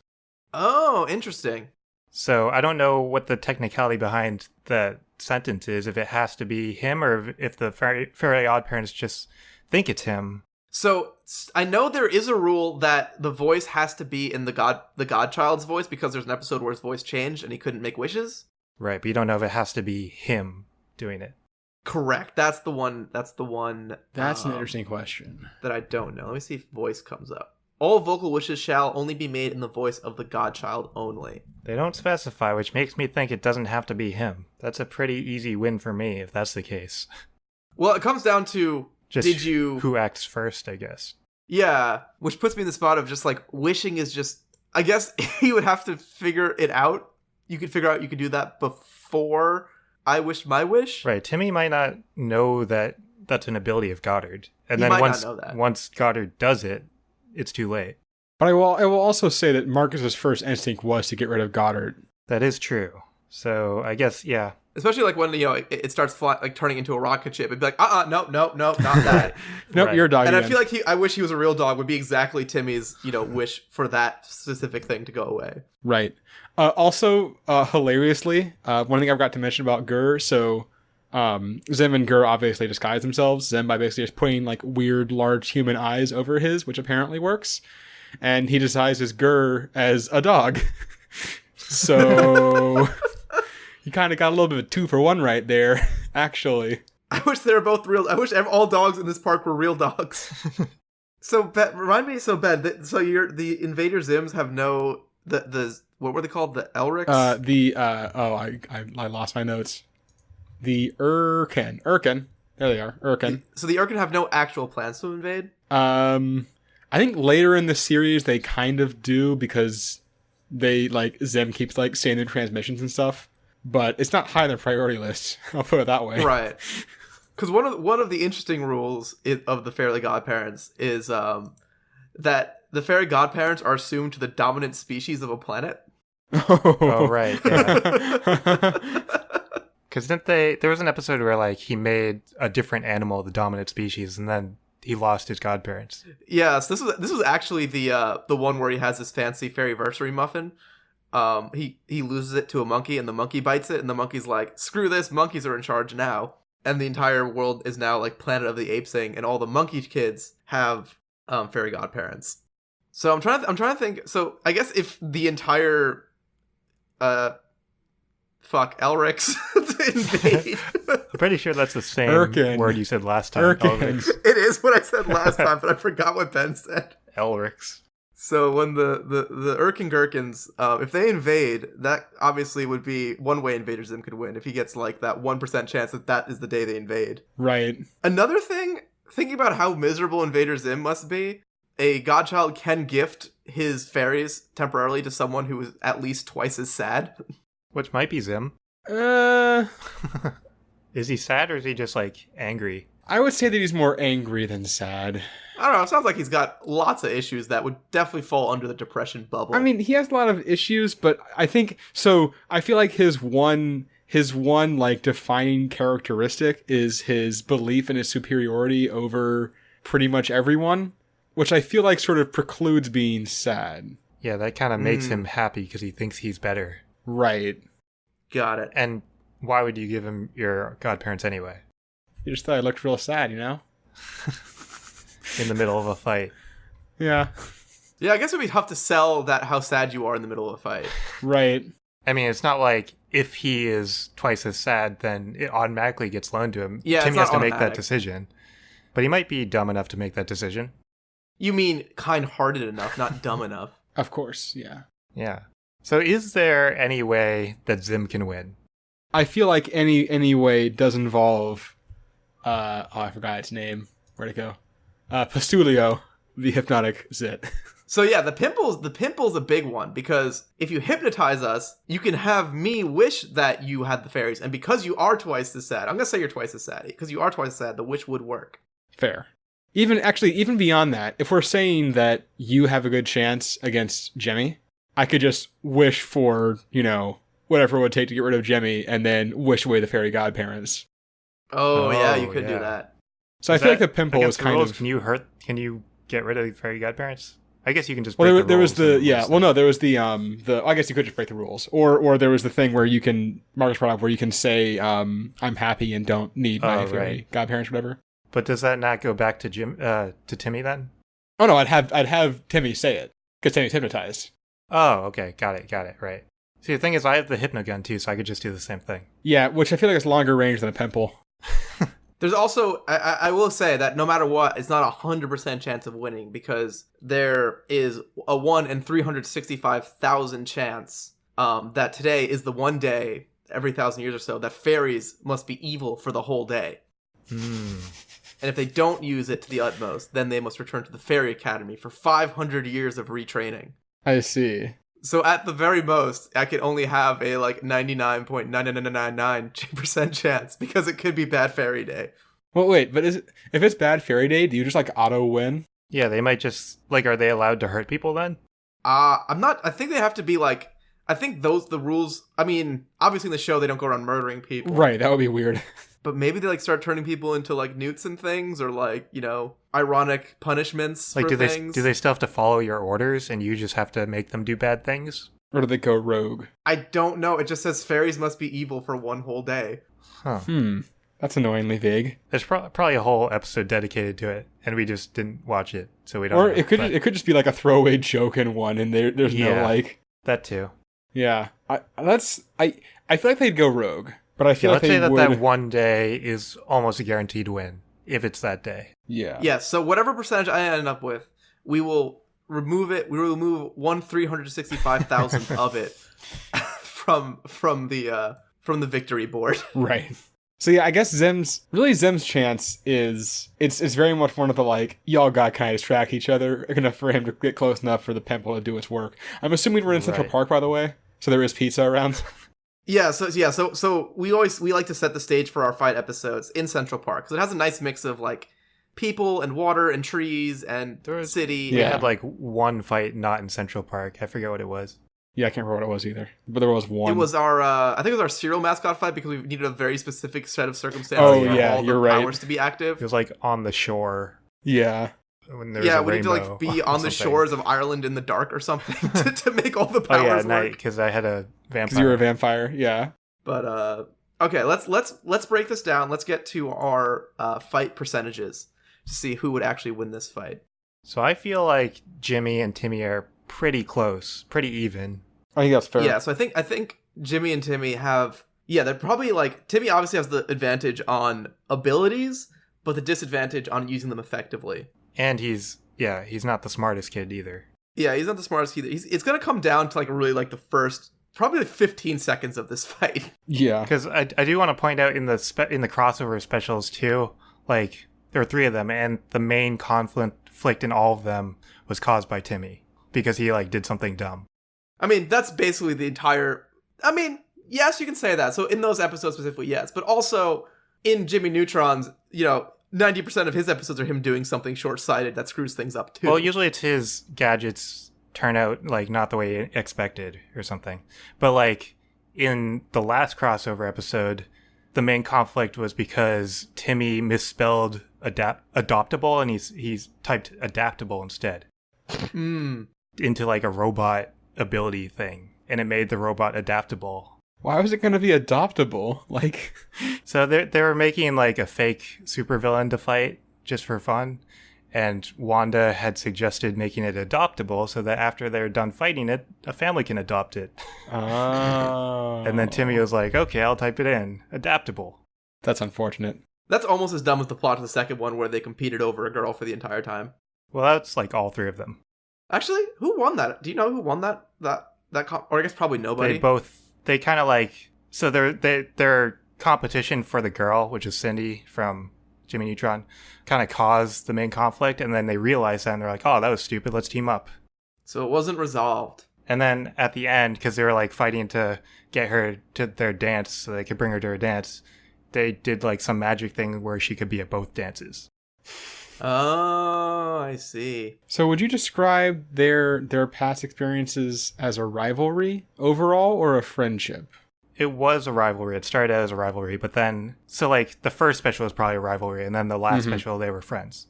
Oh, interesting.
So I don't know what the technicality behind the sentence is, if it has to be him or if the Fairly Odd Parents just think it's him.
So I know there is a rule that the voice has to be in the godchild's voice because there's an episode where his voice changed and he couldn't make wishes.
Right, but you don't know if it has to be him doing it.
Correct. That's the one. That's an
interesting question.
that I don't know. Let me see if voice comes up. All vocal wishes shall only be made in the voice of the godchild only.
They don't specify, which makes me think it doesn't have to be him. That's a pretty easy win for me, if that's the case.
Well, it comes down to
who acts first, I guess.
Yeah, which puts me in the spot of just like wishing is just... I guess you would have to figure it out. You could figure out you could do that before I wished my wish.
Right, Timmy might not know that that's an ability of Goddard. And
He
then
might not know that.
once Goddard does it, it's too late.
But I will also say that Marcus's first instinct was to get rid of Goddard.
That is true. So I guess, yeah.
Especially like when it starts turning into a rocket ship. It'd be like, no, not that.
Nope,
Right.
you're a dog.
And
again.
I feel like I wish he was a real dog would be exactly Timmy's, wish for that specific thing to go away.
Right. Also, hilariously, one thing I forgot to mention about Gur, so Zim and Gur obviously disguise themselves. Zim by basically just putting like weird large human eyes over his, which apparently works. And he disguises Gur as a dog. So... You kind of got a little bit of a 2-for-1 right there, actually.
I wish they were both real. I wish all dogs in this park were real dogs. So, Ben, remind me. So, Ben, the Invader Zims have no the what were they called? The Elrics.
I lost my notes. The Urkin. There they are. Urkin.
So the Urkin have no actual plans to invade.
I think later in the series they kind of do because they Zim keeps saying their transmissions and stuff, but it's not high on their priority list. I'll put it that way.
Right. Because one of the interesting rules of the fairy godparents is that the fairy godparents are assumed to the dominant species of a planet.
Oh right. Because there was an episode where he made a different animal the dominant species, and then he lost his godparents.
Yes, this was actually the one where he has this fancy fairyversary muffin. He loses it to a monkey, and the monkey bites it, and the monkey's like, "Screw this! Monkeys are in charge now." And the entire world is now Planet of the Apes-ing, and all the monkey kids have fairy godparents. So I'm trying to think. So I guess if the entire Elrics invade.
I'm pretty sure that's the same
Urkin.
word you said last time.
Urkins.
It is what I said last time, but I forgot what Ben said.
Elrics.
So when the Urkin Gherkins, if they invade, that obviously would be one way Invader Zim could win, if he gets that 1% chance that is the day they invade.
Right.
Another thing, thinking about how miserable Invader Zim must be, a godchild can gift his fairies temporarily to someone who is at least twice as sad.
Which might be Zim. Is he sad or is he just angry?
I would say that he's more angry than sad.
I don't know. It sounds like he's got lots of issues that would definitely fall under the depression bubble.
I mean, he has a lot of issues, but I think so. I feel like his one defining characteristic is his belief in his superiority over pretty much everyone, which I feel like sort of precludes being sad.
Yeah, that kind of makes him happy because he thinks he's better.
Right.
Got it.
And why would you give him your godparents anyway?
You just thought I looked real sad, you know?
In the middle of a fight.
Yeah.
Yeah, I guess it would be tough to sell that how sad you are in the middle of a fight.
Right.
I mean, it's not like if he is twice as sad, then it automatically gets loaned to him.
Yeah,
Timmy
it's
has
not
to make that
automatic.
decision. But he might be dumb enough to make that decision.
You mean kind-hearted enough, not dumb enough.
Of course, yeah.
Yeah. So is there any way that Zim can win?
I feel like any way does involve I forgot its name. Where'd it go? Pastulio, the hypnotic zit.
So yeah, the pimple's a big one, because if you hypnotize us, you can have me wish that you had the fairies, and because you are twice as sad, I'm gonna say you're twice as sad, because you are twice as sad, the wish would work.
Fair. Even beyond that, if we're saying that you have a good chance against Jemmy, I could just wish for, whatever it would take to get rid of Jemmy, and then wish away the fairy godparents.
Oh yeah, you could
yeah.
do that.
So I feel like the pimple is
against the
kind
rules,
of...
Can you get rid of the fairy godparents? I guess you can just
Well,
break
there was
rules
the
and
there was the I guess you could just break the rules, or there was the thing where you can Marcus brought up where you can say I'm happy and don't need my fairy godparents, whatever.
But does that not go back to Timmy then?
Oh no, I'd have Timmy say it because Timmy's hypnotized.
Oh, okay, got it, right. See, the thing is, I have the hypnogun too, so I could just do the same thing.
Yeah, which I feel like is longer range than a pimple.
There's also, I will say that no matter what, it's not 100% chance of winning, because there is a 1 in 365,000 chance that today is the one day every 1,000 years or so that fairies must be evil for the whole day. And if they don't use it to the utmost, then they must return to the Fairy Academy for 500 years of retraining.
I see.
So at the very most, I could only have a 99.9999% chance, because it could be Bad Fairy Day.
Well, wait, but if it's Bad Fairy Day, do you just auto win?
Yeah, they might just are they allowed to hurt people then?
I'm not. I think they have to be I think the rules. I mean, obviously in the show they don't go around murdering people.
Right, that would be weird.
But maybe they start turning people into newts and things, or ironic punishments for things.
Do they still have to follow your orders and you just have to make them do bad things?
Or do they go rogue?
I don't know. It just says fairies must be evil for one whole day.
Huh.
That's annoyingly vague.
There's probably a whole episode dedicated to it, and we just didn't watch it, so we don't.
Or
know,
it could just be a throwaway joke in one, and there's no
that too.
Yeah, I feel like they'd go rogue. But I feel like
let's say
they
that
would...
that one day is almost a guaranteed win if it's that day.
Yeah.
Yeah, so whatever percentage I end up with, we will remove it. We will remove 1/365,000th of it from the victory board.
Right. So yeah, I guess Zim's chance is it's very much one of the like, y'all got kind of distract each other enough for him to get close enough for the pimple to do its work. I'm assuming we're in Central Park, by the way, so there is pizza around.
So we like to set the stage for our fight episodes in Central Park, because it has a nice mix of like people and water and trees and city.
We had like one fight not in Central Park. I forget what it was.
Yeah, I can't remember what it was either, but there was one.
It was our, I think it was our cereal mascot fight, because we needed a very specific set of circumstances
Oh,
for
yeah,
all
you're
the
right.
powers to be active.
It was like on the shore.
Yeah.
When there was a
we need to
rainbow
like be
or
on the
something.
shores of Ireland in the dark or something to make all the powers
Oh yeah, at
work.
night, because I had a vampire.
Because you were a vampire, yeah.
But okay, let's break this down. Let's get to our fight percentages to see who would actually win this fight.
So I feel like Jimmy and Timmy are pretty close, pretty even.
I think that's fair.
Yeah, so I think Jimmy and Timmy have, they're probably like, Timmy obviously has the advantage on abilities, but the disadvantage on using them effectively.
And he's not the smartest kid either.
Yeah, he's not the smartest either. It's gonna come down to like really like the first probably like 15 seconds of this fight.
Yeah.
Because I do want to point out in the crossover specials too, like there were 3 of them, and the main conflict in all of them was caused by Timmy because he like did something dumb.
I mean, that's basically the entire... I mean, yes, you can say that. So in those episodes specifically, yes. But also, in Jimmy Neutron's, 90% of his episodes are him doing something short-sighted that screws things up, too.
Well, usually it's his gadgets turn out, like, not the way expected or something. But, like, in the last crossover episode, the main conflict was because Timmy misspelled adoptable, and he's typed adaptable instead. Into, like, a robot ability thing, and it made the robot adaptable.
Why was it going to be adoptable? Like,
so they were making like a fake supervillain to fight just for fun, and Wanda had suggested making it adoptable so that after they're done fighting it, a family can adopt it.
Oh.
And then Timmy was like, "Okay, I'll type it in, adaptable."
That's unfortunate.
That's almost as dumb as the plot of the second one, where they competed over a girl for the entire time.
Well, that's like all 3 of them.
Actually, who won that? Do you know who won that or I guess probably nobody.
They kind of like, so their competition for the girl, which is Cindy from Jimmy Neutron, kind of caused the main conflict, and then they realized that and they're like, "Oh, that was stupid, let's team up."
So it wasn't resolved.
And then at the end, because they were like fighting to get her to their dance so they could bring her to her dance, they did like some magic thing where she could be at both dances.
Oh, I see.
So would you describe their past experiences as a rivalry overall or a friendship?
It was a rivalry. It started out as a rivalry, but then, so like the first special was probably a rivalry, and then the last special they were friends.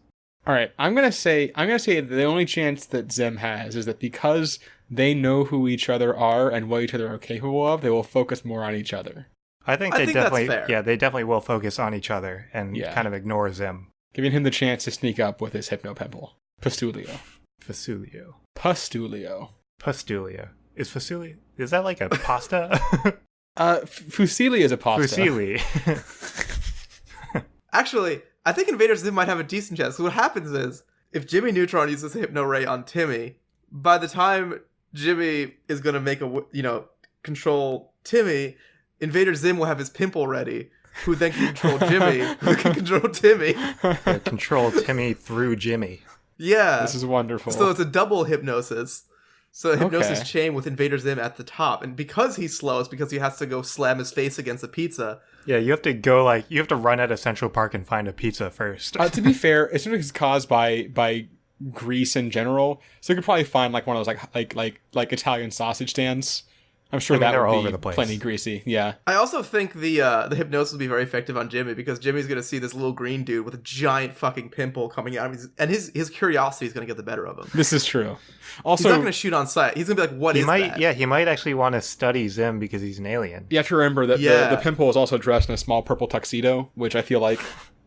All right, I'm gonna say the only chance that Zim has is that because they know who each other are and what each other are capable of, they will focus more on each other.
I think
that's fair.
Yeah, they definitely will focus on each other and kind of ignore Zim.
Giving him the chance to sneak up with his hypno-pimple. Pustulio.
Pustulio. Is that like a pasta?
Fusilli is a pasta.
Fusilli.
Actually, I think Invader Zim might have a decent chance. So what happens is, if Jimmy Neutron uses Hypno Ray on Timmy, by the time Jimmy is going to make control Timmy, Invader Zim will have his pimple ready, who then can control Jimmy, who can control Timmy.
Yeah, control Timmy through Jimmy.
Yeah.
This is wonderful.
So it's a double hypnosis. So a hypnosis chain with Invader Zim at the top. And because he's slow, it's because he has to go slam his face against a pizza.
Yeah, you have to run out of Central Park and find a pizza first.
To be fair, it's sort of caused by grease in general. So you could probably find like one of those like Italian sausage stands. I'm sure that
they're all
would
over
be
the place.
Plenty greasy. Yeah.
I also think the hypnosis will be very effective on Jimmy, because Jimmy's going to see this little green dude with a giant fucking pimple coming out of his, and his curiosity is going to get the better of him.
This is true. Also,
he's not going to shoot on sight. He's going to be like, "What is that?"
Yeah, he might actually want to study Zim because he's an alien.
You have to remember that the pimple is also dressed in a small purple tuxedo, which I feel like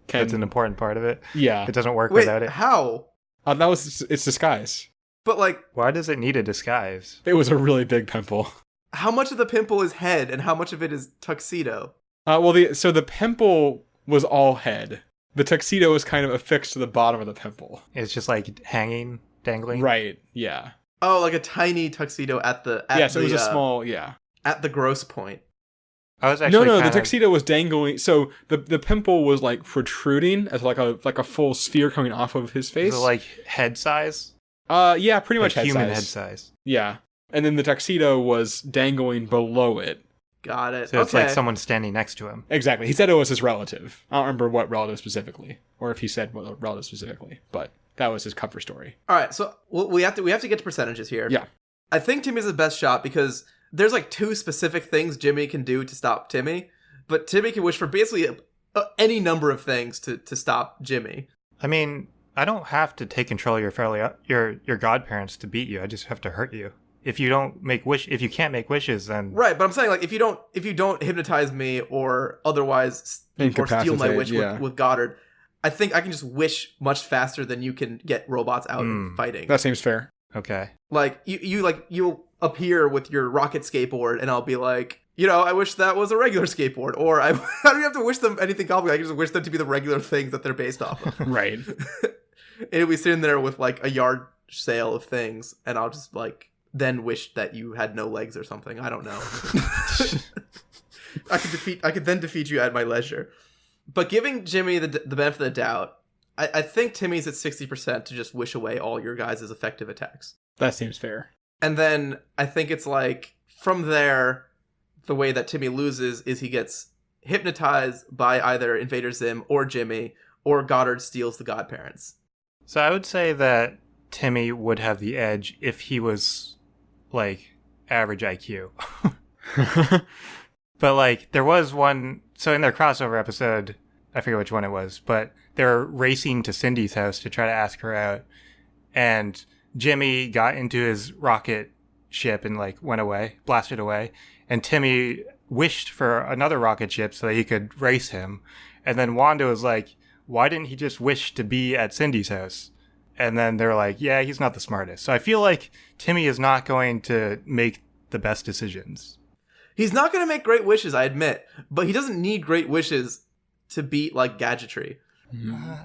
That's an important part of it.
Yeah.
It doesn't work
Wait,
without it.
how?
It's disguise.
But like,
Why does it need a disguise?
It was a really big pimple.
how much of the pimple is head and how much of it is tuxedo?
So the pimple was all head. The tuxedo was kind of affixed to the bottom of the pimple.
It's just like hanging, dangling.
Right. Yeah.
Oh, like a tiny tuxedo at the
So it was a small. Yeah.
at the gross point.
I was actually
No. The tuxedo was dangling. So the pimple was like protruding as like a full sphere coming off of his face.
Was it like head size?
Yeah, pretty much
Like
head
human
size.
head size.
Yeah. And then the tuxedo was dangling below it.
Got it.
So it's like someone standing next to him.
Exactly. He said it was his relative. I don't remember what relative specifically, or if he said what relative specifically, but that was his cover story.
All right, so we have to get to percentages here.
Yeah.
I think Timmy's the best shot because there's like two specific things Jimmy can do to stop Timmy, but Timmy can wish for basically any number of things to stop Jimmy.
I mean, I don't have to take control of your godparents to beat you. I just have to hurt you. If you can't make wishes, then
Right, but I'm saying like if you don't hypnotize me or otherwise or steal my wish with Goddard, I think I can just wish much faster than you can get robots out and fighting.
That seems fair.
Okay.
Like you'll appear with your rocket skateboard and I'll be like, I wish that was a regular skateboard, or I don't even have to wish them anything complicated. I can just wish them to be the regular things that they're based off of.
Right.
And it'll be sitting there with like a yard sale of things, and I'll just like then wish that you had no legs or something. I don't know. I could then defeat you at my leisure. But giving Jimmy the benefit of the doubt, I think Timmy's at 60% to just wish away all your guys' effective attacks.
That seems fair.
And then I think it's like from there, the way that Timmy loses is he gets hypnotized by either Invader Zim or Jimmy, or Goddard steals the godparents.
So I would say that Timmy would have the edge if he was like average IQ. But like there was one, so in their crossover episode, I forget which one it was, but they're racing to Cindy's house to try to ask her out, and Jimmy got into his rocket ship and like went away, blasted away, and Timmy wished for another rocket ship so that he could race him, and then Wanda was like, why didn't he just wish to be at Cindy's house? And then they're like, yeah, he's not the smartest. So I feel like Timmy is not going to make the best decisions.
He's not going to make great wishes, I admit, but he doesn't need great wishes to beat like gadgetry.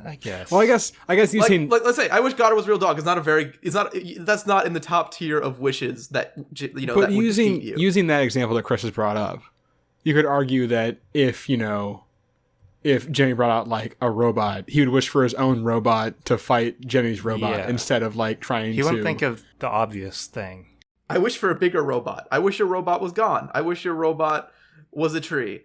I guess.
Well, I guess using
like let's say I wish Goddard was real dog. That's not in the top tier of wishes that
But
that would defeat you.
using that example that Chris has brought up, you could argue that if Jimmy brought out like a robot, he would wish for his own robot to fight Jimmy's robot instead of like trying to.
He wouldn't think of the obvious thing.
I wish for a bigger robot. I wish your robot was gone. I wish your robot was a tree.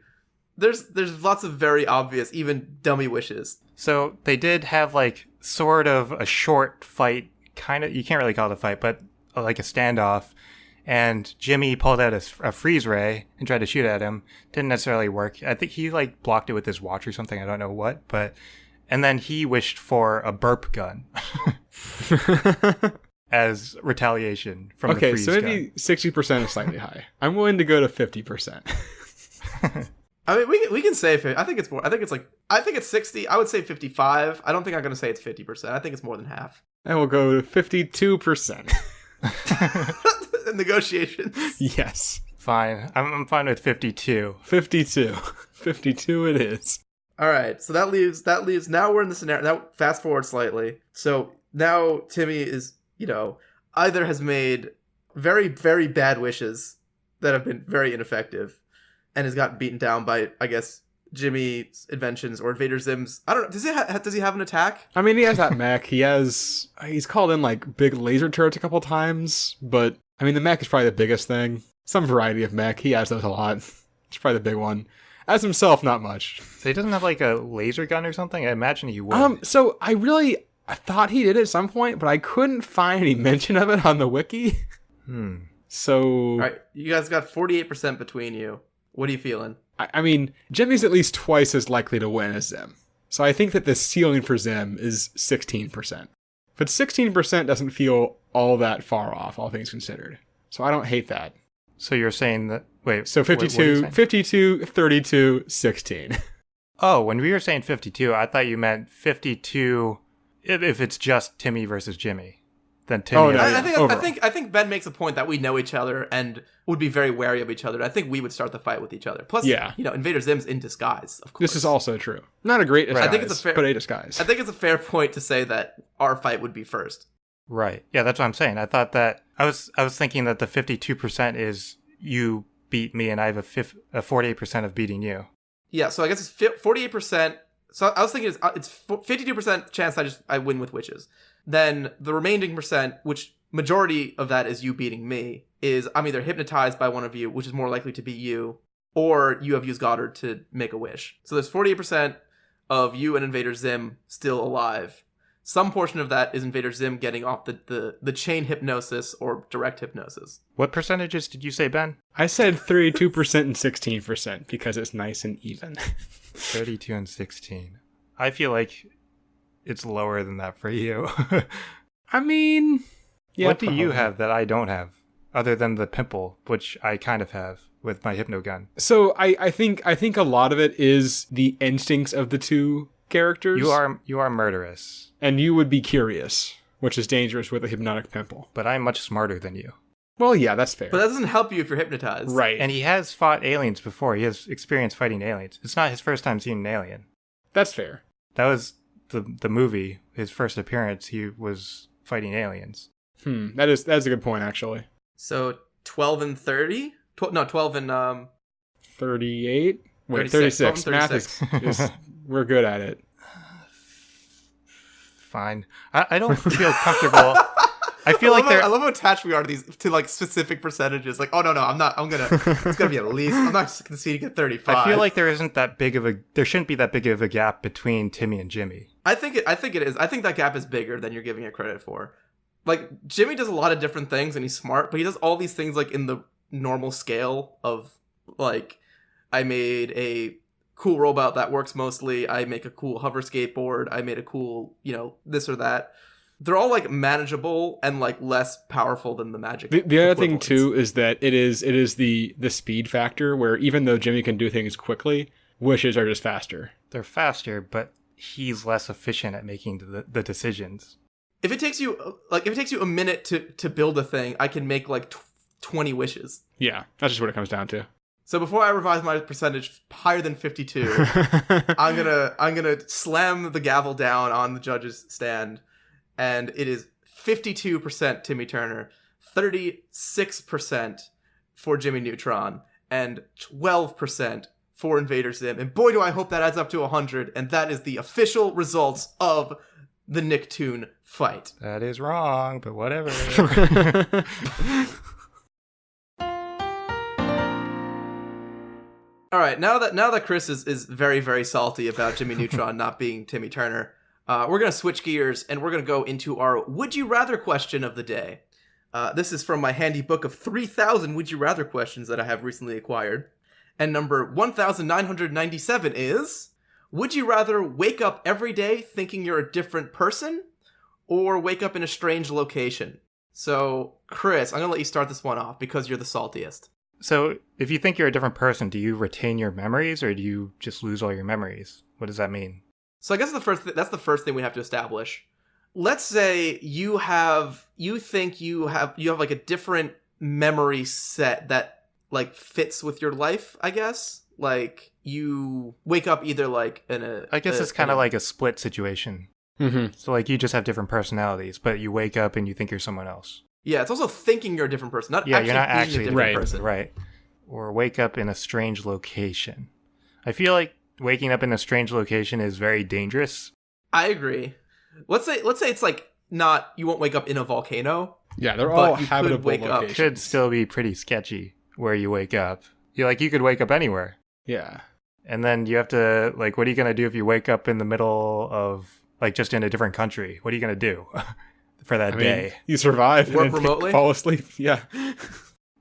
There's lots of very obvious, even dummy wishes.
So they did have like sort of a short fight, kind of, you can't really call it a fight, but like a standoff. And Jimmy pulled out a freeze ray and tried to shoot at him. Didn't necessarily work. I think he like blocked it with his watch or something. I don't know what, and then he wished for a burp gun as retaliation from the freeze gun.
Okay, so maybe 60% is slightly high. I'm willing to go to 50%.
I mean, we can say I think it's more. I think it's 60. I would say 55. I don't think I'm going to say it's 50%. I think it's more than half.
I will go to 52%.
Negotiations.
Yes.
Fine. I'm fine with 52.
52. 52 it is.
All right. So that leaves. Now we're in the scenario. Now fast forward slightly. So now Timmy is, either has made very, very bad wishes that have been very ineffective, and has gotten beaten down by, I guess, Jimmy's inventions or Invader Zim's. I don't know. Does he have an attack?
I mean, he has that mech. He's called in like big laser turrets a couple times, but I mean, the mech is probably the biggest thing. Some variety of mech. He has those a lot. It's probably the big one. As himself, not much.
So he doesn't have like a laser gun or something? I imagine he would.
So I thought he did at some point, but I couldn't find any mention of it on the wiki. So
All right, you guys got 48% between you. What are you feeling?
I mean, Jimmy's at least twice as likely to win as Zim. So I think that the ceiling for Zim is 16%. But 16% doesn't feel all that far off, all things considered. So I don't hate that.
So you're saying that... Wait.
So 52, 32, 16.
Oh, when we were saying 52, I thought you meant 52 if it's just Timmy versus Jimmy. than Timmy.
Oh, no,
and
yeah.
I think Ben makes a point that we know each other and would be very wary of each other. I think we would start the fight with each other. Plus, Invader Zim's in disguise, of course.
This is also true. Not a great disguise,
I think it's
but a disguise.
I think it's a fair point to say that our fight would be first.
Right. Yeah, that's what I'm saying. I thought that I was thinking that the 52% is you beat me and I have a 48% of beating you.
Yeah, so I guess it's 48%. So I was thinking it's 52% chance I win with witches. Then the remaining percent, which majority of that is you beating me, is I'm either hypnotized by one of you, which is more likely to be you, or you have used Goddard to make a wish. So there's 48% of you and Invader Zim still alive. Some portion of that is Invader Zim getting off the chain hypnosis or direct hypnosis.
What percentages did you say, Ben?
I said 32% and 16% because it's nice and even.
32 and 16. I feel like it's lower than that for you.
I mean, yeah.
What do you have that I don't have, other than the pimple, which I kind of have with my hypno gun?
So I think a lot of it is the instincts of the two characters.
You are murderous,
and you would be curious, which is dangerous with a hypnotic pimple.
but I'm much smarter than you.
Well, yeah, that's fair.
But that doesn't help you if you're hypnotized.
Right.
And he has fought aliens before. He has experience fighting aliens. It's not his first time seeing an alien.
That's fair.
That was the movie. His first appearance, he was fighting aliens.
That's a good point, actually.
So 12 and 30? 12 and
38? Wait,
36.
36. Math is we're good at it.
Fine. I don't feel comfortable. I feel like
I love how attached we are to these like specific percentages. Like, oh no, it's gonna be at least. I'm not conceding at 35.
I feel like there shouldn't be that big of a gap between Timmy and Jimmy.
I think it is. I think that gap is bigger than you're giving it credit for. Like, Jimmy does a lot of different things and he's smart, but he does all these things like in the normal scale of like, I made a cool robot that works mostly. I make a cool hover skateboard. I made a cool, this or that. They're all like manageable and like less powerful than the magic.
The other thing too is that it is the speed factor where even though Jimmy can do things quickly, wishes are just faster.
They're faster, but he's less efficient at making the decisions.
If it takes you a minute to build a thing, I can make like 20 wishes.
Yeah, that's just what it comes down to.
So before I revise my percentage higher than 52, I'm gonna slam the gavel down on the judge's stand. And it is 52% Timmy Turner, 36% for Jimmy Neutron, and 12% for Invader Zim. And boy, do I hope that adds up to 100. And that is the official results of the Nicktoon fight.
That is wrong, but whatever.
All right, now that Chris is very, very salty about Jimmy Neutron not being Timmy Turner, we're going to switch gears and we're going to go into our Would You Rather question of the day. This is from my handy book of 3,000 Would You Rather questions that I have recently acquired. And number 1,997 is, would you rather wake up every day thinking you're a different person or wake up in a strange location? So, Chris, I'm going to let you start this one off because you're the saltiest.
So, if you think you're a different person, do you retain your memories or do you just lose all your memories? What does that mean?
So I guess that's the first thing we have to establish. Let's say you think you have like a different memory set that like fits with your life, I guess. Like you wake up either like in a...
I guess it's kind of like a split situation.
Mm-hmm.
So like you just have different personalities, but you wake up and you think you're someone else.
Yeah, it's also thinking you're a different person,
you're not actually
being a different person.
Right. Or wake up in a strange location. I feel like waking up in a strange location is very dangerous.
I agree. Let's say it's like not, you won't wake up in a volcano.
Yeah, they're all
you could
habitable
wake up.
locations.
Could still be pretty sketchy where you wake up. You could wake up anywhere.
Yeah.
And then you have to, like, what are you going to do if you wake up in the middle of, like, just in a different country? What are you going to do for that day?
You survive.
Work
and then
remotely?
Fall asleep. Yeah.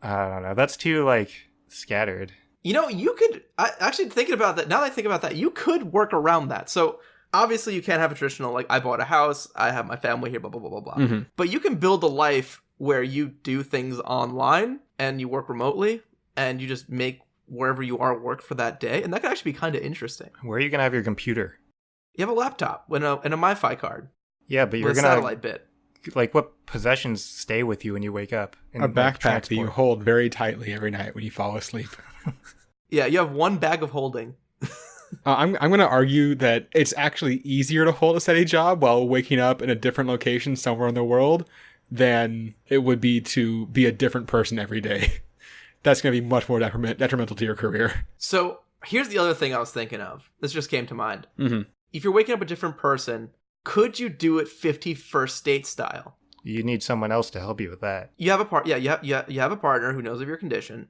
I don't know. That's too, like, scattered.
You could, actually thinking about that, now that I think about that, you could work around that. So obviously you can't have a traditional, like, I bought a house, I have my family here, blah, blah, blah, blah, blah.
Mm-hmm.
But you can build a life where you do things online and you work remotely and you just make wherever you are work for that day. And that could actually be kind of interesting.
Where are you going to have your computer?
You have a laptop and a MiFi card.
Yeah, but you're
with a
going
satellite bit.
Like, what possessions stay with you when you wake up?
A backpack that you hold very tightly every night when you fall asleep.
Yeah, you have one bag of holding.
I'm going to argue that it's actually easier to hold a steady job while waking up in a different location somewhere in the world than it would be to be a different person every day. That's going to be much more detrimental to your career.
So here's the other thing I was thinking of. This just came to mind.
Mm-hmm.
If you're waking up a different person, could you do it 51st State style?
You need someone else to help you with that.
You have a you have a partner who knows of your condition,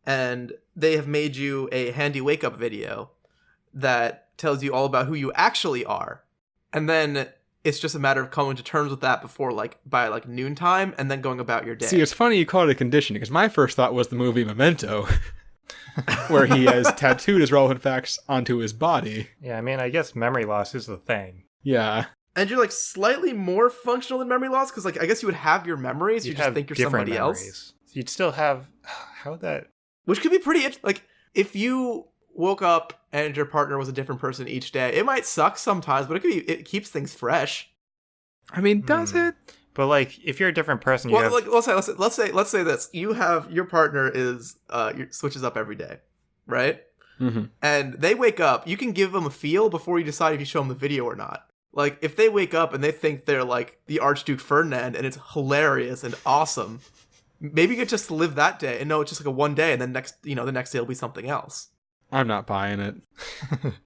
and they have made you a handy wake up video that tells you all about who you actually are, and then it's just a matter of coming to terms with that by noontime, and then going about your day.
See, it's funny you call it a condition, because my first thought was the movie Memento, where he has tattooed his relevant facts onto his body.
Yeah, I mean, I guess memory loss is the thing.
Yeah.
And you're slightly more functional than memory loss, because I guess you would have your memories. You just think you're somebody else.
You'd still have how would that?
Which could be pretty if you woke up and your partner was a different person each day, it might suck sometimes, but it keeps things fresh.
I mean, does it?
But if you're a different person,
let's say this: you have your partner is switches up every day, right?
Mm-hmm.
And they wake up. You can give them a feel before you decide if you show them the video or not. If they wake up and they think they're the Archduke Ferdinand and it's hilarious and awesome, maybe you could just live that day and know it's just a one day, and then the next day will be something else.
I'm not buying it.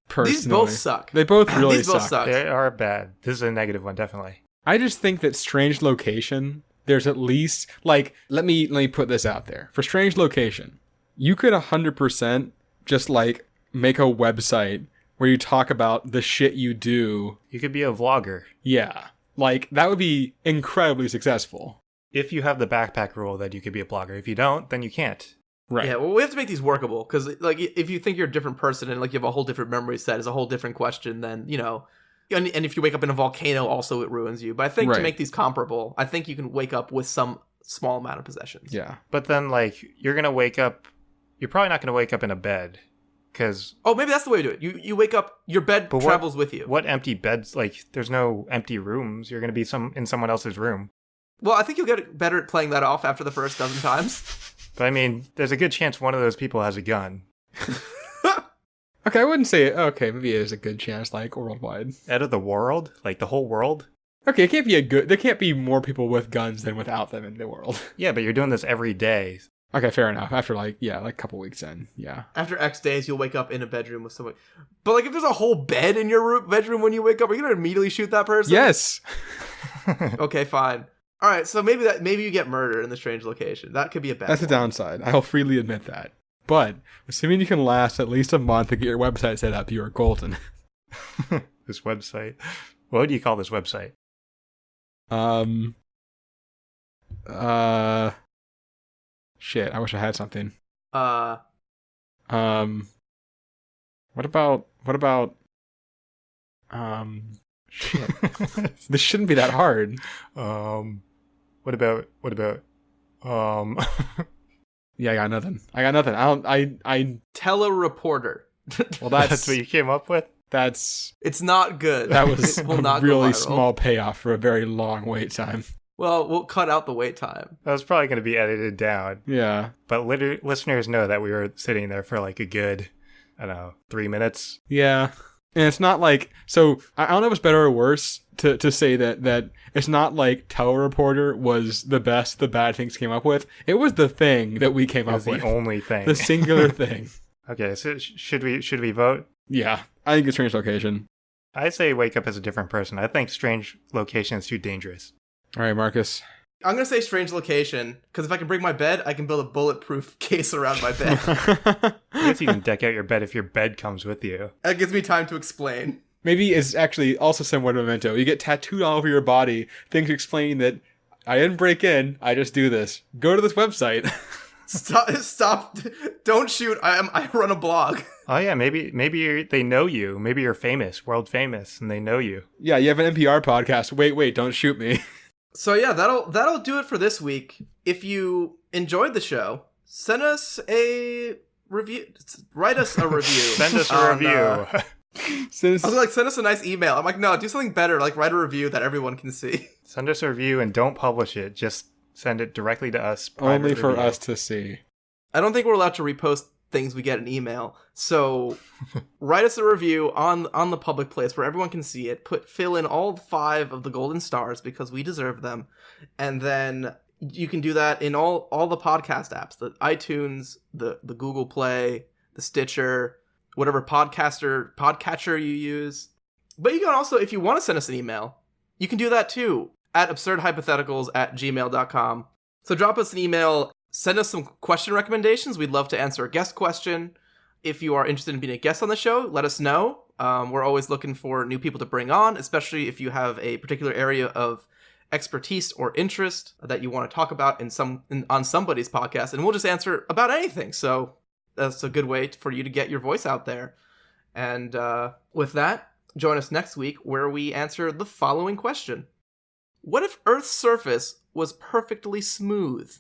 Personally.
These both suck.
They both really
These both suck.
They are bad. This is a negative one, definitely.
I just think that Strange Location, there's at least let me put this out there. For Strange Location, you could 100% just make a website where you talk about the shit you do.
You could be a vlogger.
Yeah. That would be incredibly successful.
If you have the backpack rule that you could be a blogger. If you don't, then you can't.
Right.
Yeah, well, we have to make these workable, because if you think you're a different person and you have a whole different memory set, is a whole different question. Then and if you wake up in a volcano, also it ruins you. But I think to make these comparable, I think you can wake up with some small amount of possessions.
Yeah.
But then you're gonna wake up. You're probably not gonna wake up in a bed, because
maybe that's the way to do it. You wake up, your bed travels with you.
What empty beds? There's no empty rooms. You're gonna be in someone else's room.
Well, I think you'll get better at playing that off after the first dozen times.
But I mean, there's a good chance one of those people has a gun.
Okay, I wouldn't say it. Okay, maybe there's a good chance, worldwide.
Out of the world? The whole world?
Okay, it can't be there can't be more people with guns than without them in the world.
Yeah, but you're doing this every day.
Okay, fair enough. After a couple weeks in, yeah.
After X days, you'll wake up in a bedroom with somebody. But if there's a whole bed in your bedroom when you wake up, are you gonna immediately shoot that person?
Yes.
Okay, fine. All right, so maybe you get murdered in the Strange Location. That could be a bad.
That's a downside. I'll freely admit that. But assuming you can last at least a month to get your website set up, you are golden.
This website. What do you call this website?
Shit. I wish I had something.
What
about? Shit. This shouldn't be that hard.
What about?
Yeah, I got nothing. I
telereporter.
Well,
that's what you came up with?
It's not good.
That was
It will
a
not go
really
viral.
small payoff for a very long wait time.
Well, we'll cut out the wait time.
That was probably going to be edited down.
Yeah.
But listeners know that we were sitting there for a good, 3 minutes.
Yeah. And it's not so I don't know if it's better or worse to say that it's not telereporter was the bad things came up with. It was the thing that we came up with.
The only thing.
The singular thing.
Okay, so should we vote?
Yeah. I think it's Strange Location.
I say wake up as a different person. I think Strange Location is too dangerous.
All right, Marcus.
I'm going to say Strange Location, because if I can bring my bed, I can build a bulletproof case around my bed.
I guess you can deck out your bed if your bed comes with you.
That gives me time to explain.
Maybe it's actually also similar to Memento. You get tattooed all over your body, things explaining that I didn't break in, I just do this. Go to this website.
Stop. Don't shoot. I run a blog.
Oh yeah, maybe they know you. Maybe you're famous, world famous, and they know you.
Yeah, you have an NPR podcast. Wait, don't shoot me.
So yeah, that'll do it for this week. If you enjoyed the show, send us a review. Write us a review.
Send us a review.
Since
I was like, send us a nice email. I'm like, no, do something better. Like, write a review that everyone can see.
Send us a review and don't publish it. Just send it directly to us.
only
private
for
review.
us to see.
I don't think we're allowed to repost things we get in email. So write us a review on the public place where everyone can see it. Fill in all 5 of the golden stars because we deserve them. And then you can do that in all the podcast apps, the iTunes, the Google Play, the Stitcher, whatever podcatcher you use. But you can also, if you want to send us an email, you can do that too at absurdhypotheticals@gmail.com. So drop us an email, send us some question recommendations. We'd love to answer a guest question. If you are interested in being a guest on the show, let us know. We're always looking for new people to bring on, especially if you have a particular area of expertise or interest that you want to talk about on somebody's podcast, and we'll just answer about anything. So that's a good way for you to get your voice out there. And with that, join us next week where we answer the following question. What if Earth's surface was perfectly smooth?